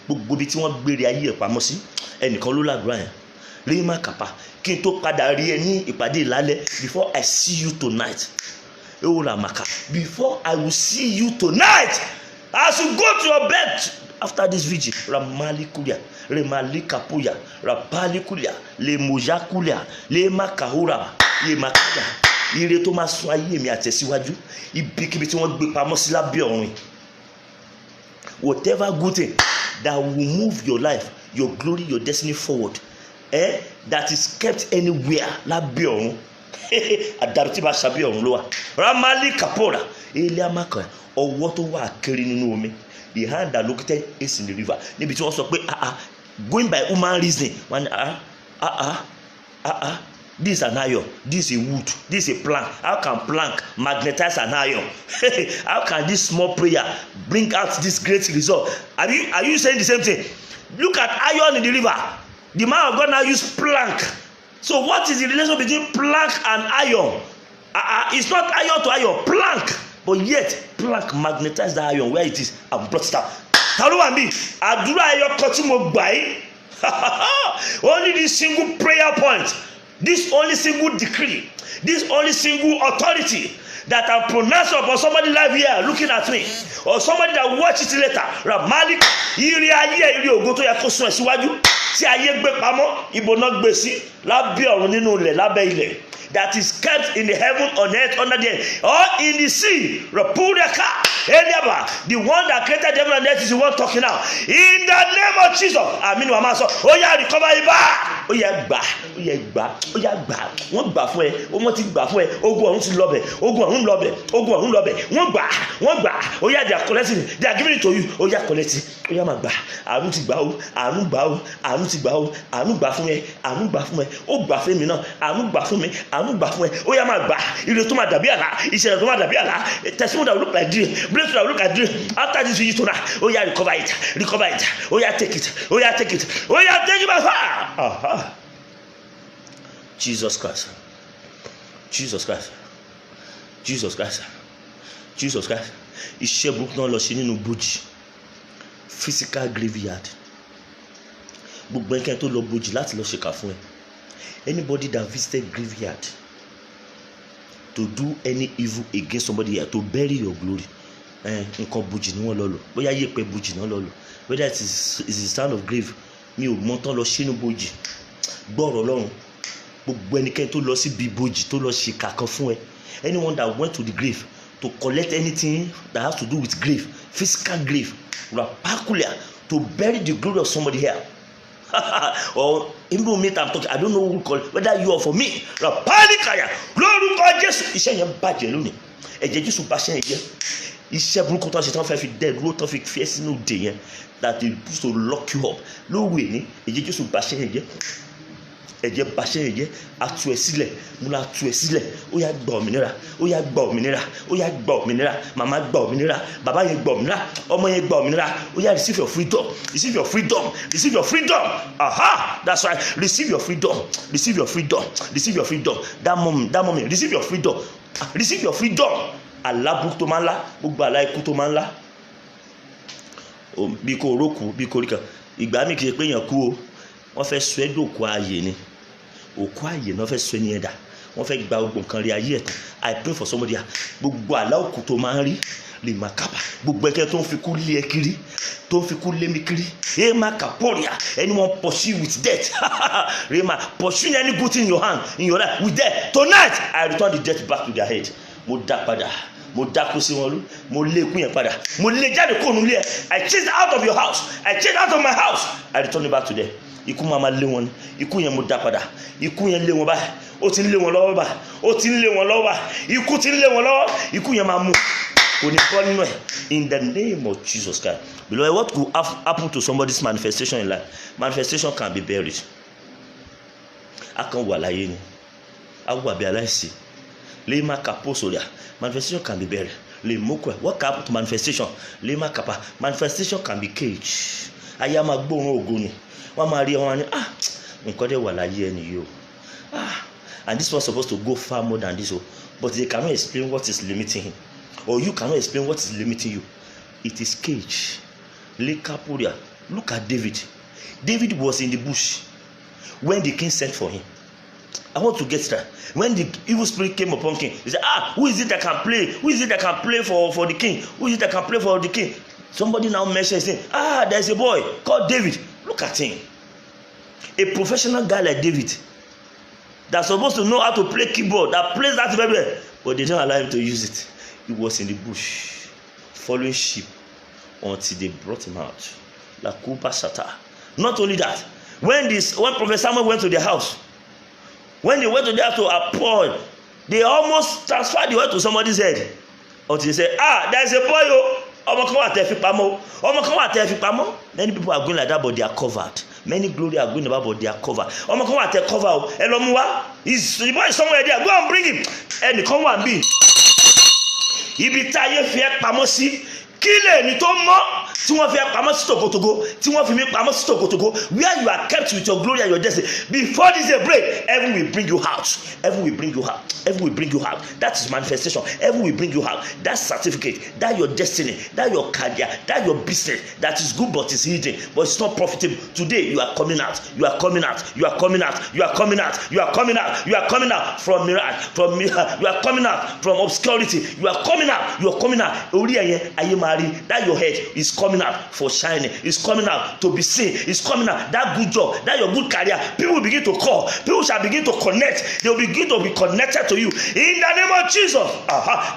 Gbogbo bí tí wọ́n gbére ayé ẹ̀ pamọ́ sí ẹnìkan ló ládùúrà yẹn. Rí má kàpá kí n tó padà rí ẹ ní ìpàdé ìlálẹ́ before I see you tonight. Before I will see you tonight, as you go to your bed after this vigil, Ramalikulia, Remalikapuya, Rapalikulia, Le Mojakulia, Le Makahura, Le Makaya, ire tó máa sún ayé mi àtẹ̀síwájú, ibikíbi tí wọ́n gbé pamọ́ sí lábẹ́ ọ̀run. Whatever good thing that will move your life, your glory, your destiny forward, that is kept anywhere lábẹ́ ọ̀run. Àdàrú tí bá ṣàbí ọ̀run ló wà. Ramalikapora, Eliamaka, ọwọ́ tó wà kiri nínú omi. The hand that located is in the river. Níbi tí wọ́n sọ pé going by human reasoning, one this is an iron, this is a wood, this is a plank. How can plank magnetize an iron? How can this small prayer bring out this great result? Are you saying the same thing? Look at iron in the river. The man of God now used plank. So what is the relation between plank and iron? It's not iron to iron, plank. But yet, plank magnetize the iron where it is and brought it out. Taluwa mi, àdúrà ẹyọ kan tí mo gbà yìí. Only this single prayer point, this only single decree, this only single authority that I pronounce upon somebody's life here looking at me, or somebody that watch it later. Ramalik, ire ayé ire ògo tó yẹ kó sún ẹ síwájú, tí ayé gbé pamọ́, ibo náà gbé sí, lábẹ́ ọ̀run nínú ilẹ̀, lábẹ́ ilẹ̀. That is kept in the heaven, on earth, under the earth, or in the sea. The one that created heaven and earth is the one talking now. In the name of Jesus. Amen. Oh yeah, recover it back. Oh yeah, gbà. Oh yeah, gbà. Oh yeah, gbà. Wọ́n gbà fún ẹ. Wọ́n ti gbà fún ẹ. Ogun ọ̀run ti lọ bẹ̀. Ogun ọ̀run lọ bẹ̀. Ogun ọ̀run lọ bẹ̀. Wọ́n gbà. Oh yeah, they are collecting. They are giving it to you. Oh yeah, collecting. Oh yeah, máa gbà. Àánú ti gbà o. Àánú gbà o. Àánú ti gbà o. Àánú gbà fún ẹ. Àánú gbà fún ẹ. Ó gbà fún mi náà. Àánú gbà fún mi. Àánú gbà fún ẹ. Ó yá máa gbà. Ire tó máa dàbí àlá. Ìṣẹ̀lẹ̀ tó máa dàbí àlá. Testimony that will look like dream. Breakthrough that will look like dream. After this you tonight, oh yeah, recover it. Oh yeah, take it. Oh yeah, take it. Oh yeah, take it by fire. Jesus Christ. Iṣẹ́ burúkú náà lọ sí nínú bojì. Physical graveyard. Gbogbo ẹnikẹ́ni tó lọ bojì láti lọ ṣèkà fún ẹ. Anybody that visited graveyard to do any evil against somebody here, to bury your glory, nǹkan bojì ni wọ́n lọ lò. Bóyá yẹ̀pẹ̀ bojì náà lọ lò. Whether it is the sound of grave, mi ò mọ̀ tán lọ sínú bojì. Gbọ́rọ̀ Ọlọ́run. Gbogbo ẹnikẹ́ni tó lọ sí bí bojì tó lọ ṣèkà kan fún ẹ. Anyone that went to the grave to collect anything that has to do with grave, physical grave, rapakulia, to bury the glory of somebody here. Or even me, I'm talking, I don't know who call it, whether you are for me. Rapanikaya, glory God, Jesus. Iṣẹ́ yẹn bàjẹ́ lónìí. Ẹ̀jẹ̀ Jésù bà ṣẹ́ yẹn jẹ́. Iṣẹ́ burúkú tó ń ṣe tó ń fẹ́ fi dẹ́ dúró tó fi fi ẹ́ sínú òde yẹn, that they used to lock you up. Lóòwé ní ẹ̀jẹ̀ Jésù bà ṣẹ́ yẹn jẹ́. Ẹ̀jẹ̀ bà ṣẹ́ yẹn jẹ́. Atu ẹ sílẹ̀, mo la tu ẹ sílẹ̀. Ó yá gba òmìnira, ó yá gba òmìnira, ó yá gba òmìnira. Màmá gba òmìnira, bàbá yẹn gba òmìnira, ọmọ yẹn gba òmìnira. Ó yá receive your freedom, receive your freedom, receive your freedom. Aha, that's right. Receive your freedom, receive your freedom, receive your freedom. That moment, receive your freedom, receive your freedom. Àlá burúkú tó máa ń lá, gbogbo àlá ikú tó máa ń lá. Bí kò rókù, bí kò rí kan. Ìgbà mi kì í pé èèyàn kú o, wọ́n fẹ́ sọ ẹ́ dòkú ààyè ni. Òkú ààyè náà fẹ́ sọ ẹni ẹ̀dá, wọ́n fẹ́ gba gbogbo nǹkan rí ayé ẹ̀ tán. I pray for somebody here. Gbogbo àlá òkú tó máa ń rí lè máa kábà. Gbogbo ẹ̀kẹ́ tó ń fi kú lé ẹ kiri, tó ń fi kú lé mi kiri. Ema kaporia, anyone pursue with death. Rema, pursue any good thing in your hand, in your life with death. Tonight, I return the death back to their head. Mo dá padà, mo dákú sí wọn lú, mo lé ikú yẹn padà, mo lé jáde kúrò nílé ẹ. I chase out of your house, I chase out of my house, I return it back to them. Ikú máa ma lé wọn ni, ikú yẹn mo dá padà, ikú yẹn lé wọn báyìí, ó ti ń lé wọn lọ́wọ́ báyìí, ó ti ń lé wọn lọ́wọ́ báyìí, ikú ti ń lé wọn lọ́wọ́, ikú yẹn máa mú kò ní kọ́ nínú ẹ̀. In the name of Jesus Christ. Beloved, what could happen to somebody's manifestation in life? Manifestation can be buried. A kan wà láyé ni, a wà bí aláìsí. Lema kapo soria. Manifestation can be buried. Le mokwe. What can happen to manifestation? Lema kapa. Manifestation can be caged. Aya máa gbóòórùn ògo ni. Wọ́n máa rí wọn ni, nǹkan dẹ̀ wà láyé ẹni yìí o. And this was supposed to go far more than this, but they cannot explain what is limiting him, or you cannot explain what is limiting you. It is cage. Lekapuria. Look at David. David was in the bush when the king sent for him. I want to get that. When the evil spirit came upon king, he said, who is it that can play? Who is it that can play for the king? Who is it that can play for the king? Somebody now mentions him. There's a boy called David. Look at him. A professional guy like David that's supposed to know how to play keyboard, that plays that very well, but they don't allow him to use it. He was in the bush following sheep until they brought him out. La Kupa Sata. Not only that, when Prophet Samuel went to their house, when they went to their house to appoint, they almost transferred the word to somebody's head. Until they said, there's a boy. Many people are going like that, but they are covered. Many glory are going about, but they are covered. The boy is somewhere there. Go and bring him. And come and be. Ibi táyé fi ẹ́ pamọ́ sí, kí lè ní tó mọ́ tí wọ́n fi ẹ́ pamọ́ sí tòkòtòkò, tí wọ́n fi mí pamọ́ sí tòkòtòkò, where you are kept with your glory and your destiny. Before this day break, heaven will bring you out. Heaven will bring you out. Heaven will bring you out. That is manifestation. Heaven will bring you out. That certificate, that your destiny, that your career, that your business, that is good but is hidden, but it's not profitable. Today you are coming out. You are coming out. You are coming out. You are coming out. You are coming out. You are coming out from mirage, from you are coming out from obscurity. You are coming out. You are coming out. That your head is coming out for shining. It's coming out to be seen. It's coming out. That good job, that your good career. People will begin to call. People shall begin to connect. They will begin to be connected to you in the name of Jesus.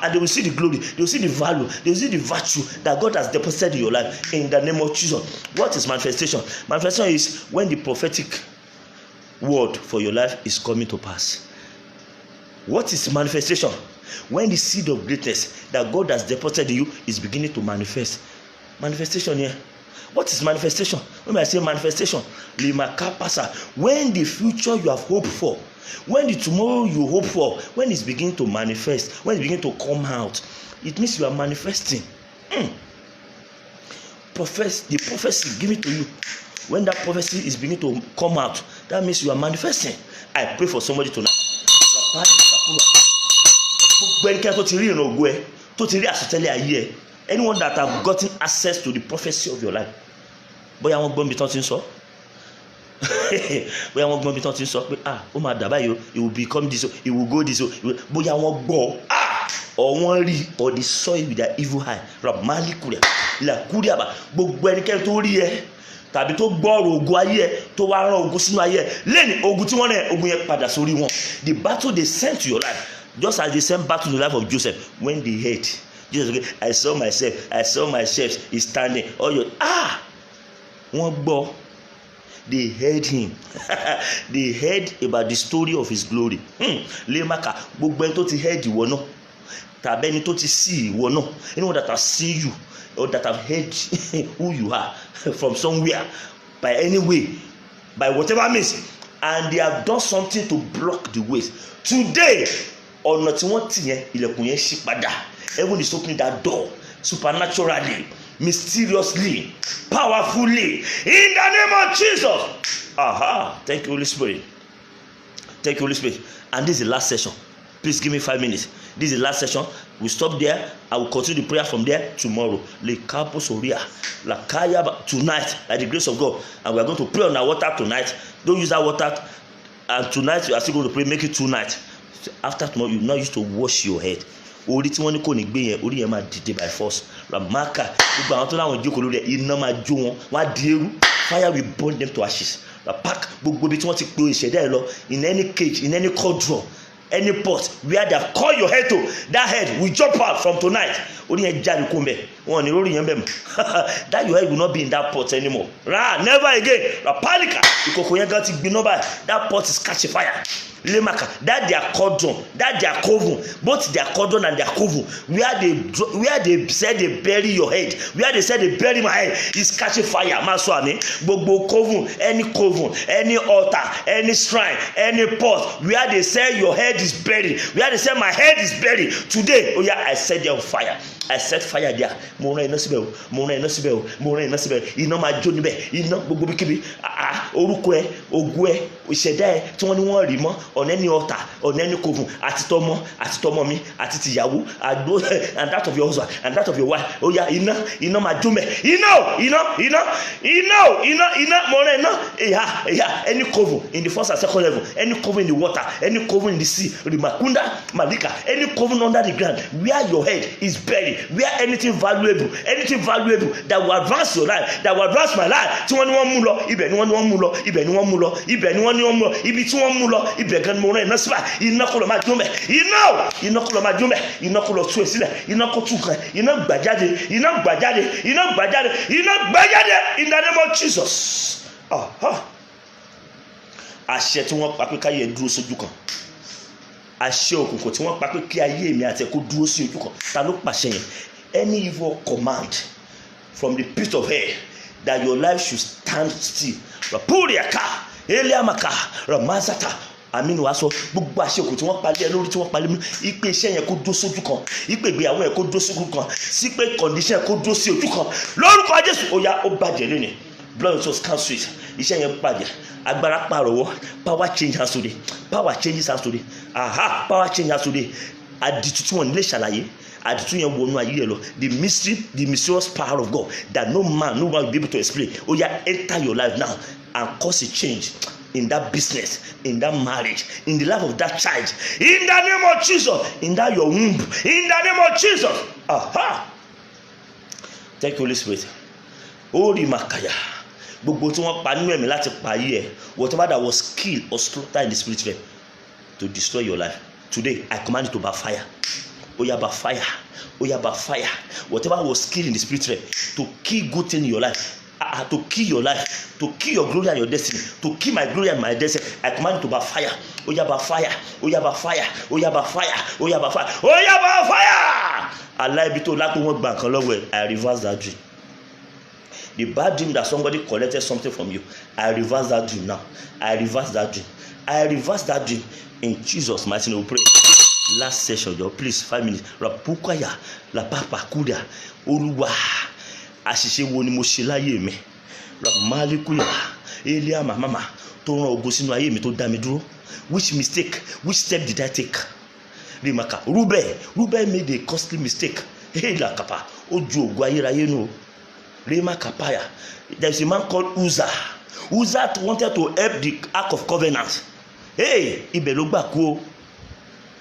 And they will see the glory. They will see the value. They will see the virtue that God has deposited in your life in the name of Jesus. What is manifestation? Manifestation is when the prophetic word for your life is coming to pass. What is manifestation? When the seed of greatness that God has deposited in you is beginning to manifest. Manifestation here. What is manifestation? When I say manifestation, when the future you have hoped for, when the tomorrow you hope for, when it's beginning to manifest, when it's beginning to come out, it means you are manifesting. The prophecy given to you, when that prophecy is beginning to come out, that means you are manifesting. I pray for somebody tonight. Anyone that have gotten access to the prophecy of your life, bóyá wọ́n gbọ́ mi tán ti ń sọ, bóyá wọ́n gbọ́ mi tán ti ń sọ pé ó máa dà báyìí o, it will become this o, it will go this o, bóyá wọ́n gbọ́ or wọ́n rí or they saw it with their evil eye. Ramali kuria la kuria ba gbogbo ẹnikẹ́ni tó rí ẹ tàbí tó gbọ́rọ̀ ogun ayé ẹ tó wá rán ogun sínú ayé ẹ lẹ́ni ogun tí wọ́n rẹ̀ ogun yẹn padà sórí wọn. The battle they sent to your life, just as they sent battle to the life of Joseph when they heard Jesus, okay, I saw myself is standing. All your wọ́n gbọ́. They heard him. They heard about the story of his glory. Lemaka, gbogbo ẹni tó ti heard ìwọ náà, tàbí ẹni tó ti see ìwọ náà, anyone that has seen you or that have heard who you are from somewhere, by any way, by whatever means, and they have done something to block the ways. Today, ọ̀nà tí wọ́n tì yẹn, ilẹ̀kùn yẹn ṣí padà. Heaven is opening that door supernaturally, mysteriously, powerfully, in the name of Jesus. Thank you, Holy Spirit. Thank you, Holy Spirit. And this is the last session. Please give me 5 minutes. This is the last session. We stop there. I will continue the prayer from there tomorrow. Tonight, by the grace of God, and we are going to pray on our water tonight. Don't use that water. And tonight, you are still going to pray. Make it tonight. After tomorrow, you now used to wash your head. Orí tí wọ́n ní kò ní gbé yẹn, orí yẹn máa dìde by force. Ramaka, gbogbo àwọn tó láwọn jókòó lórí ẹ̀, iná máa jó wọn, wọ́n á di eérú. Fire will burn them to ashes. Pack gbogbo ibi tí wọ́n ti pe ìṣẹ̀dá ẹ̀ lọ, in any cage, in any cauldron, any pot where they have called your head to, that head will jump out from tonight. Orí yẹn jáde kó mbẹ, wọn ò ní orí yẹn bẹ̀ mọ́. That your head will not be in that pot anymore. Never again. Rapalika, ìkòkò yẹn gan ti gbiná báyìí. That pot is catching fire. Lemaka, that their cauldron, that their coven, both their cauldron and their coven, where they said they bury your head, where they said they bury my head, is catching fire. Maswami, gbogbo coven, any altar, any shrine, any pot, where they say your head is buried, where they say my head is buried, today, oh yeah, I set them on fire. I set fire there. Mo rán iná síbẹ̀ o, mo rán iná síbẹ̀ o, mo rán iná síbẹ̀. Iná máa jó níbẹ̀. Iná gbogbo bíkíbi. Orúkọ ẹ, ògo ẹ, ìṣẹ̀dá ẹ tí wọ́n ní wọ́n rí mọ́ on any altar, on any coven, àti tọmọ mi, àti tìyàwó, and that of your husband, and that of your wife. Oh yeah, iná máa jó mẹ́. Iná, mo rán iná. Any coven in the first and second level, any coven in the water, any coven in the sea, Rimakunda, Malika, any coven under the ground, where your head is buried, where anything valuable that will advance your life, that will advance my life, tí wọ́n ní wọ́n mú lọ, ibẹ̀ ni wọ́n mú lọ, ibẹ̀ ni wọ́n mú lọ, ibẹ̀ ni wọ́n ní wọ́n mú lọ, ibi tí wọ́n mú lọ, ibẹ̀ gan ni mo rán iná síbà, iná kó lọ máa jó mẹ́, iná kó lọ máa jó mẹ́, iná kó lọ tú ẹ sílẹ̀, iná kó tú kan, iná gbàjáde, in the name of Jesus. Àṣẹ tí wọ́n pa pé káyé dúró sójú kan, àṣẹ òkùnkùn tí wọ́n pa pé kí ayé mi àti ẹ̀kọ́ dúró sí ojú kan, ta ló pàṣẹ yẹn? Any evil command from the pit of hell that your life should stand still. Rapuriaka, Eliamaka, Ramazata, Aminu aṣọ gbogbo àṣẹ òkùnkùn tí wọ́n palẹ̀ lórí tí wọ́n palẹ̀ mú, ipe iṣẹ́ yẹn kó dúró sójú kan, ipe ìgbéyàwó yẹn kó dúró sójú kan, sí pé condition yẹn kó dúró sí ojú kan. Lórúkọ Jésù, ó yá, ó bàjẹ́ lónìí. Blood was cancelled. Iṣẹ́ yẹn bàjẹ́. Agbára pàrọwọ́. Power change hands today. Power changes hands today. Power change hands today. Àdìtú tí wọ́n lè ṣàlàyé. Àdìtú yẹn wọnú ayé yẹn lọ. The mystery, the mysterious power of God that no man will be able to explain. Ó yá, enter your life now and cause a change in that business, in that marriage, in the life of that child. In the name of Jesus. In that your womb. In the name of Jesus. Thank you, Holy Spirit. Ori Makaya. Gbogbo tí wọ́n pa nínú ẹ̀mí láti pa ayé ẹ̀, whatever that was killed or slaughtered in the spirit realm to destroy your life, today I command you to backfire. Oya backfire. Whatever was killed in the spirit realm to kill good thing in your life, to kill your life, to kill your glory and your destiny, to kill my glory and my destiny, I command you to backfire. Oya backfire. Aláìbí tó lápò wọn gbà kan lọ́wọ́ ẹ̀, I reverse that dream. The bad dream that somebody collected something from you, I reverse that dream now. I reverse that dream in Jesus' mighty name. We pray. Last session, y'all. Please, 5 minutes. Rapukaya, la papa kuda, Olúwa. Àṣìṣe wo ni mo ṣe láyé mi? Ramalikuya, Elia mama, tó rán ogun sínú ayé mi tó dá mi dúró. Which step did I take? Rimaka, Reuben made a costly mistake. Hey, la kapa, ojú ogun ayérayé nu. Rema Kapaya. There's a man called Uzzah. Uzzah wanted to help the Ark of Covenant. Hey, Ibelogba ko.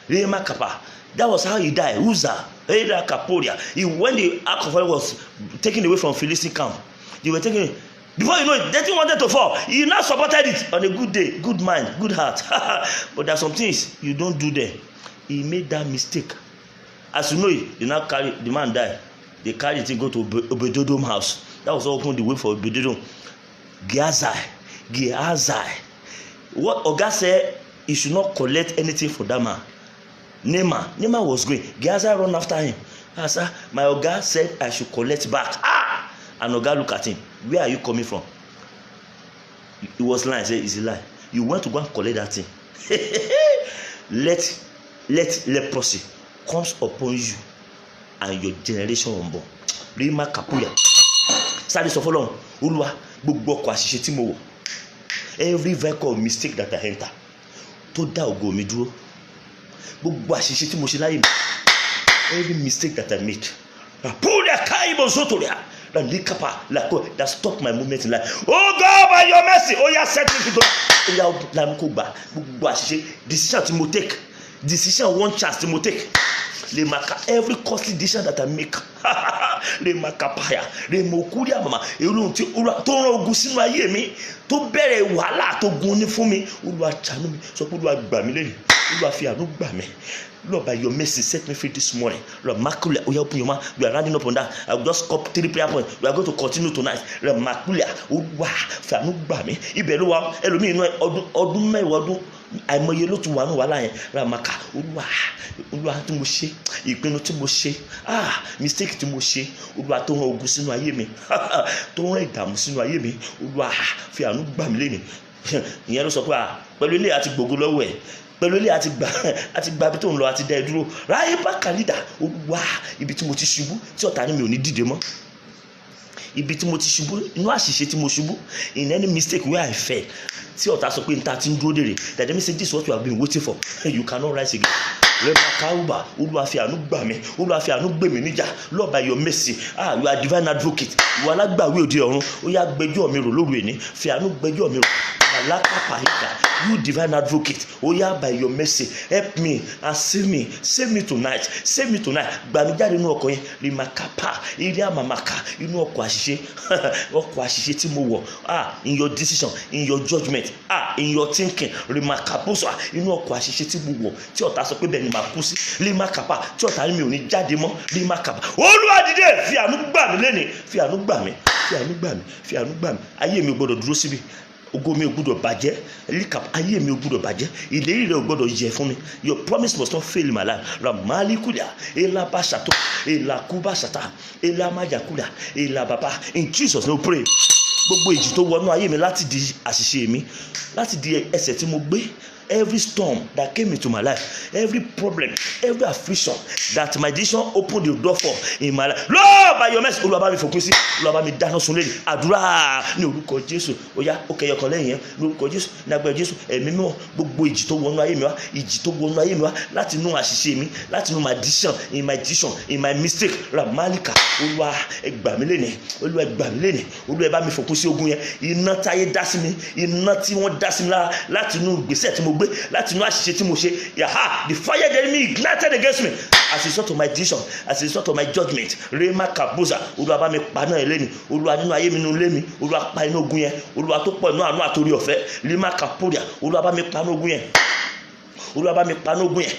Rema Kapa. That was how he died. Uzzah. Hey, la Kaporia. When the Ark of Covenant was taken away from Philistine camp, they were taking it. Before you know it, the thing wanted to fall. He now supported it on a good day, good mind, good heart. But there are some things you don't do there. He made that mistake. As you know it, you now carry the man died. They carried it and go to Obededom house. That was open the way for Obededom. Gehazi. What Oga said, he should not collect anything for that man. Naaman was going. Gehazi run after him. Sir, my Oga said I should collect back. And Oga look at him. Where are you coming from? He was lying. He said, it's a lie. You want to go and collect that thing. Let leprosy comes upon you and your generation unborn. Rima kapuya. Sáré sọ fọ́lọ́run, Olúwa, gbogbo ọkọ̀ àṣìṣe tí mo wọ̀, every vehicle mistake that I enter, tó dá ògo mi dúró, gbogbo àṣìṣe tí mo ṣe láyé mi, every mistake that I made, that stop my movement in life. Oh God, by your mercy, oh yeah, set me free. Oh yeah, làm kó gbà gbogbo àṣìṣe, decision tí mo take, decision one chance tí mo take. Every costly decision that I make, mama, tó rán ogun sínú ayé mi, tó bẹ̀rẹ̀ wàhálà tó gun ní fún mi, Olúwa ṣàánú mi, sọ pé Olúwa gbà mí lẹ́yìn, Olúwa fi àánú gbà mí. Lord, by your mercy, set me free this morning. Lord, Makulia, we open your mouth. We are rounding up on that. I will just stop 3 prayer points. We are going to continue tonight. Lord, Makulia, Olúwa fi àánú gbà mí. Ibẹ̀ ló wà, ẹlòmíì inú ọdún mẹ́wàá ọdún àìmọye ló tún wà ní wàhálà yẹn. Ramaka, Olúwa tí mo ṣe, ìpinnu tí mo ṣe, mistake tí mo ṣe, Olúwa tó rán ogun sínú ayé mi, tó rán ìdààmú sínú ayé mi, Olúwa fi àánú gbà mí lẹ́yìn. Ìyẹn ló sọ pé pẹ̀lú ilé àti gbogbo lọ́wọ́ ẹ̀, pẹ̀lú ilé àti gba bí tó ń lọ àti dá ẹ dúró. Ráyé bá kàlídà, Olúwa, ibi tí mo ti ṣubú tí ọ̀tá ní mi ò ní dìde mọ́, ibi tí mo ti ṣubú, inú àṣìṣe tí mo ṣubú, in any mistake where I fell, tí ọ̀tá sọ pé n ta ti ń dúró dèrè, that means this is what you have been waiting for, you cannot rise again. Remakauba, Olúwa fi àánú gbà mí, Olúwa fi àánú gbè mí níjà. Lord, by your mercy, you are divine advocate, ìwọ alágbàwí òde ọ̀run, ó yá gbẹ́jọ́ mi rò lóru èní, fi àánú gbẹ́jọ́ mi rò. You divine advocate, oh yeah, by your mercy, help me and save me tonight, gbà mí jáde nínú ọkọ̀ yẹn, Rimakapa, iri amamaka, inú ọkọ̀ àṣìṣe tí mo wọ̀, in your decision, in your judgment, in your thinking, Rimakapusa, inú ọkọ̀ àṣìṣe tí mo wọ̀, tí ọ̀tá sọ pé bẹ́ẹ̀ ni màá kú sí, Rimakapa, tí ọ̀tá mi ò ní jáde mọ́, Rimakapa, Olúwa dìde, fi àánú gbà mí lẹ́ni, fi àánú gbà mí, ayé mi ò gbọdọ̀ dúró síbi. Ògo mi ò gbọdọ̀ bàjẹ́, ayé mi ò gbọdọ̀ bàjẹ́, ìlérí rẹ ò gbọdọ̀ yẹ̀ fún mi. Your promise must not fail in my life. Ramalikulia, Elabashato, Elakubashata, Elamayakulia, Elababa. In Jesus' name we pray. Gbogbo ìjì tó wọnú ayé mi láti di àṣìṣe mi, láti di ẹ̀ṣẹ̀ tí mo gbé, every storm that came into my life, every problem, every affliction that my decision opened the door for in my life, Lord, by your mercy, Olúwa bá mi fòpin sí, Olúwa bá mi dáná sun lẹ́yìn. Àdúrà ní orúkọ Jésù, ó yá, ó kẹyọ kan lẹ́yìn yẹn, ní orúkọ Jésù, ní agbára Jésù, ẹ̀mí mímọ́, gbogbo ìjì tó wọnú ayé mi wá, láti inú àṣìṣe mi, láti inú my decision, in my mistake, Ramalika, Olúwa ẹ gbà mí lẹ́yìn, Olúwa ẹ gbà mí lẹ́yìn, Olúwa ẹ bá mi fòpin sí ogun yẹn, iná táyé dá sí mi, iná tí wọ́n dá sí mi lára, láti inú ìgbésẹ̀ tí mo gbé, láti inú àṣìṣe tí mo ṣe, the fire the enemy ignited against me as a result of my decision, as a result of my judgment, Rema Kabuza, Olúwa bá mi pa náà lẹ́ni, Olúwa nínú ayé mi nínú ilé mi, Olúwa pa iná ogun yẹn, Olúwa tó pọ̀ inú àánú àtòrí ọ̀fẹ́, Rema Kaporia, Olúwa bá mi pa iná ogun yẹn, Olúwa bá mi pa iná ogun yẹn,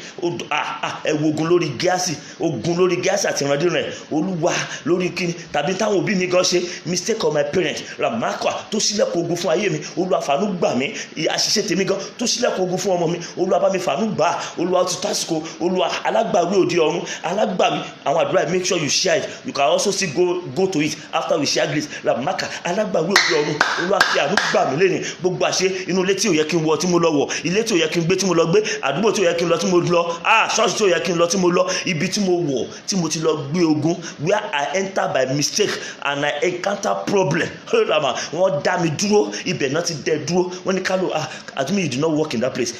ẹ wo ogun lórí Gíásì, àti ìrandíran rẹ̀, Olúwa lórí kíni tàbí táwọn òbí mi gan ṣe, mistake of my parents, Ramaka tó ṣílẹ̀kùn ogun fún ayé mi, Olúwa fàánú gbà mí, àṣìṣe tèmi gan tó ṣílẹ̀kùn ogun fún ọmọ mi, Olúwa bá mi fàánú gbà, Olúwa ti tásìkò, Olúwa alágbàwí òde ọ̀run, alágbàwí àwọn àdúrà, make sure you share it, you can also still go to it after we share grace, Ramaka alágbàwí òde ọ̀run, Olúwa fi àánú gbà mí lẹ́ni, gbogbo àṣẹ inú ilé tí ò yẹ kí n wọ̀ tí mo lọ wọ̀, ilé tí ò yẹ kí n gbé tí mo lọ gbé, àdúgbò tí ó yẹ kí n lọ tí mo lọ, ṣọ́ọ̀ṣì tí ó yẹ kí n lọ tí mo lọ, ibi tí mo wọ̀ tí mo ti lọ gbé ogun, where I enter by mistake and I encounter problem, wọ́n dá mi dúró, ibẹ̀ náà ti dẹ̀ dúró, wọ́n ní kálọ̀, assume you did not work in that place,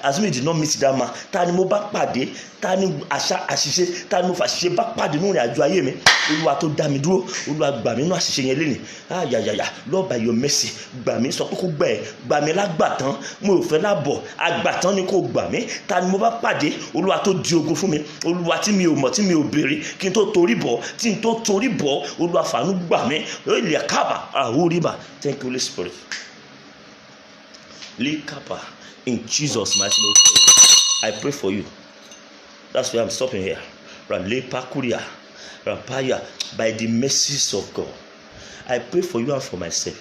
assume you did not meet that man, ta ni mo bá pàdé, ta ni àṣìṣe, ta ni mo fàṣìṣe bá pàdé nínú ìrìn àjò ayé mi, Olúwa tó dá mi dúró, Olúwa gbà mí nínú àṣìṣe yẹn lénìí, Lord by your mercy, gbà mí, sọ pé kó gbà mí lágbàtán, mo ò fẹ́ lábọ̀, àgbàtán ni kó gbà mí, ta ni mo bá pàdé, Olúwa tó di ogun fún mi, Olúwa tí mi ò mọ̀, tí mi ò béèrè, kí n tó torí bọ̀, Olúwa fàánú gbà mí, ilẹ̀ kábà, àhóríbà. Thank you, Holy Spirit. Likapa, in Jesus' mighty name, I pray for you. That's why I'm stopping here. Ralepakuria, Rapaya, by the mercies of God, I pray for you and for myself.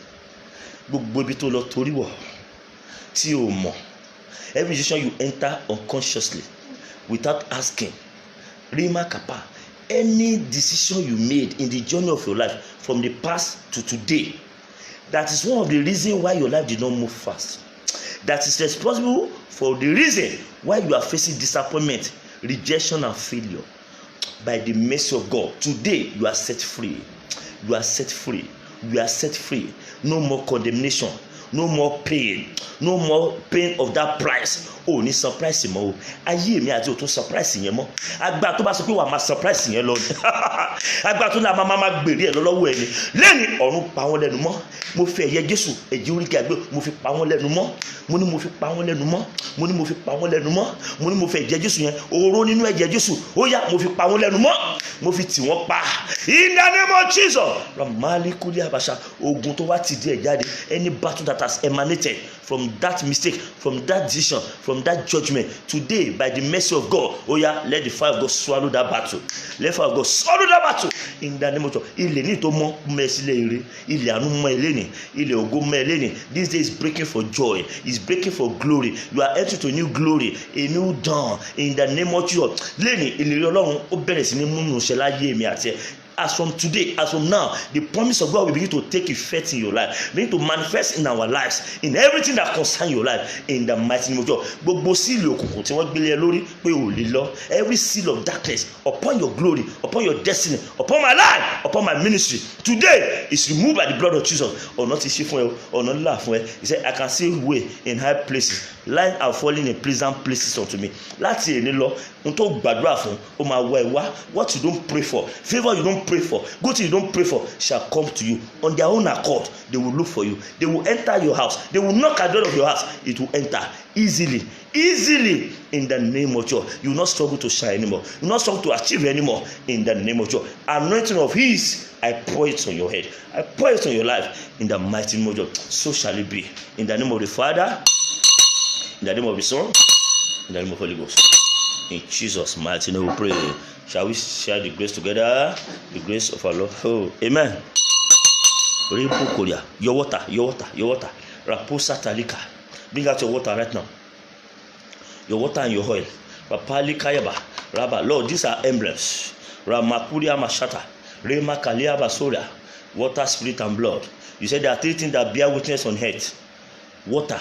gbogbo ibi tó lọ torí wọ̀ tí o mọ̀, every decision you enter unconsciously without asking, Rima Kappa, any decision you made in the journey of your life from the past to today, that is one of the reasons why your life did not move fast. That is responsible for the reason why you are facing disappointment, rejection, and failure. By the mercy of God, today you are set free. You are set free. You are set free. No more condemnation. No more pain. No more pain of that price. Oh, ní surprise mọ́ o. Ayé mi àti òtún surprise yẹn mọ́. Agbára tó bá sọ pé wàá máa surprise yẹn lọ. Agbára tó náà máa gbèrè ẹ̀ lọ́wọ́ ẹ̀ ni. Lẹ́yìn ọ̀run pa wọ́n lẹ́nu mọ́. Mo fi ẹ̀yẹ Jésù ẹ̀jẹ̀ orí kí a gbé. Mo fi pa wọ́n lẹ́nu mọ́. Mo ní mo fi pa wọ́n lẹ́nu mọ́. Mo ní mo fi pa wọ́n lẹ́nu mọ́. Mo ní mo fi ẹ̀jẹ̀ Jésù yẹn. Oró nínú ẹ̀jẹ̀ Jésù. Ó yá mo fi pa wọ́n lẹ́nu mọ́. Mo fi tì wọ́n pa. In the name of Jesus. Ramali kuli abasha. Ogun tó wá ti di ẹ̀ jáde. Any battle that has emanated from that mistake, from that decision, from that judgment, today by the mercy of God, oh yeah, let the fire of God swallow that battle. Let the fire of God swallow that battle. In the name of Jesus. Ilé ní tó mọ́ mẹ́sílẹ̀ ire, ilé àánú mọ́ ẹlẹ́ni, ilé ògo mọ́ ẹlẹ́ni. This day is breaking for joy, is breaking for glory. You are entering to a new glory, a new dawn. In the name of Jesus. Lẹ́ni ìlérí Ọlọ́run ó bẹ̀rẹ̀ sí ní múnú ṣẹ láyé mi àti ẹ. As from today, as from now, the promise of God will begin to take effect in your life, begin to manifest in our lives, in everything that concerns your life, in the mighty name of God. Gbogbo sílì òkùnkùn tí wọ́n gbélé lórí pé ò lè lọ, every seal of darkness upon your glory, upon your destiny, upon my life, upon my ministry, today is removed by the blood of Jesus. Ọ̀nà ti ṣí fún ẹ, ọ̀nà ńlá fún ẹ. He said, I can see way in high places, light are falling in pleasant places unto me. Láti èní lọ, n tó gbàdúrà fún, ó máa wá ẹ wá. What you don't pray for, favor you don't pray for, good thing you don't pray for shall come to you on their own accord. They will look for you. They will enter your house. They will knock at the door of your house. It will enter easily in the name of Jesus. You will not struggle to shine anymore. You will not struggle to achieve anymore in the name of Jesus. Anointing of His, I pour it on your head. I pour it on your life in the mighty name of Jesus. So shall it be. In the name of the Father, in the name of the Son, in the name of the Holy Ghost. In Jesus' mighty name we pray. Shall we share the grace together? The grace of our Lord. Oh, amen. Your water. Raposa talika. Bring out your water right now. Your water and your oil. Rapali kayaba. Rabba. Lord, these are emblems. Ramakuria mashata. Rema kalia basoria. Water, spirit, and blood. You said there are 3 things that bear witness on earth: water,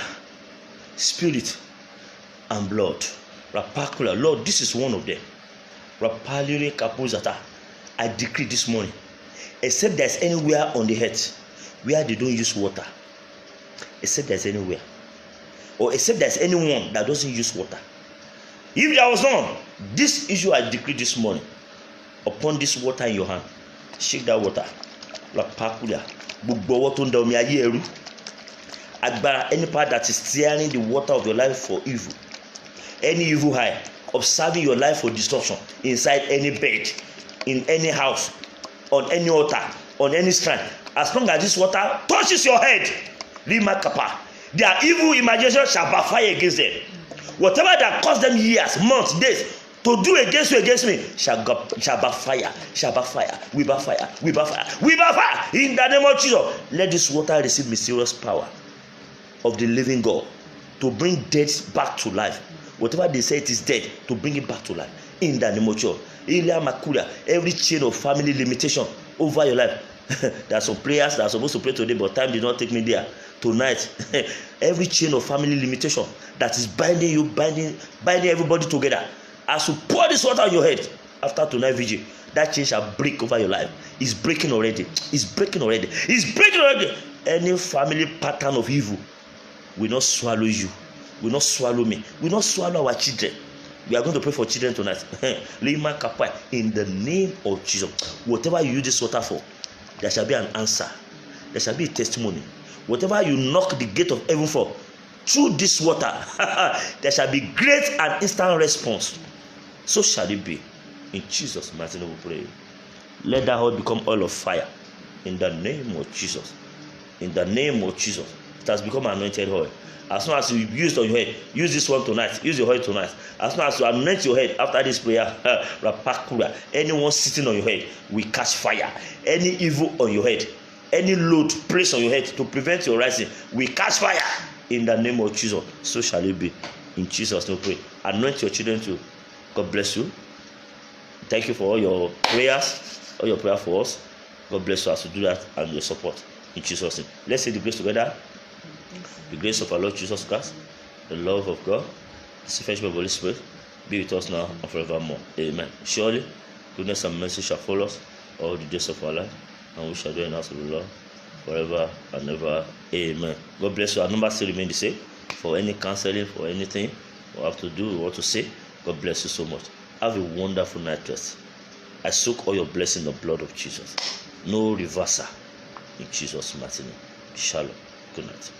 spirit, and blood. Rapakula. Lord, this is one of them. Rapalire kapuzata. I decree this morning, except there's anywhere on the earth where they don't use water, except there's anywhere, or except there's anyone that doesn't use water. If there was none, this issue I decree this morning upon this water in your hand. Shake that water. Rapakula. Gbogbo ọwọ́ tó ń da omi ayé ẹrú. Agbára, any part that is steering the water of your life for evil. Any evil eye observing your life for destruction inside any bed, in any house, on any altar, on any shrine. As long as this water touches your head, Rima Kappa, their evil imagination shall backfire against them. Whatever that caused them years, months, days to do against you, against me, shall backfire. We backfire. In the name of Jesus, let this water receive mysterious power of the living God to bring death back to life. Whatever they say it is dead, to bring it back to life. In the name of Jesus. Ilya Makuria, every chain of family limitation over your life. There are some prayers that are supposed to pray today, but time did not take me there. Tonight, every chain of family limitation that is binding you, binding everybody together. As you pour this water on your head after tonight vigil, that chain shall break over your life. It's breaking already. Any family pattern of evil will not swallow you, will not swallow me, will not swallow our children. We are going to pray for children tonight. In the name of Jesus. Whatever you use this water for, there shall be an answer. There shall be a testimony. Whatever you knock the gate of heaven for, through this water, there shall be great and instant response. So shall it be. In Jesus' mighty name we pray. Let that oil become oil of fire. In the name of Jesus. In the name of Jesus. It has become anointed oil. As soon as you use it on your head, use this one tonight. Use your oil tonight. As soon as you anoint your head after this prayer, anyone sitting on your head will catch fire. Any evil on your head, any load placed on your head to prevent your rising, we catch fire in the name of Jesus. So shall it be. In Jesus' name, pray. Anoint your children too. God bless you. Thank you for all your prayers, all your prayer for us. God bless you as you do that and your support. In Jesus' name. Let's say the grace together. The grace of our Lord Jesus Christ, the love of God, the fellowship of the Holy Spirit be with us now and forevermore. Amen. Surely, goodness and mercy shall follow us all the days of our life, and we shall dwell in the house of the Lord forever and ever. Amen. God bless you. Our number still remains the same. For any counseling, for anything you have to do, you want to say, God bless you so much. Have a wonderful night rest. I soak all your blessings in the blood of Jesus. No reversal. In Jesus' mighty name. Shalom. Good night.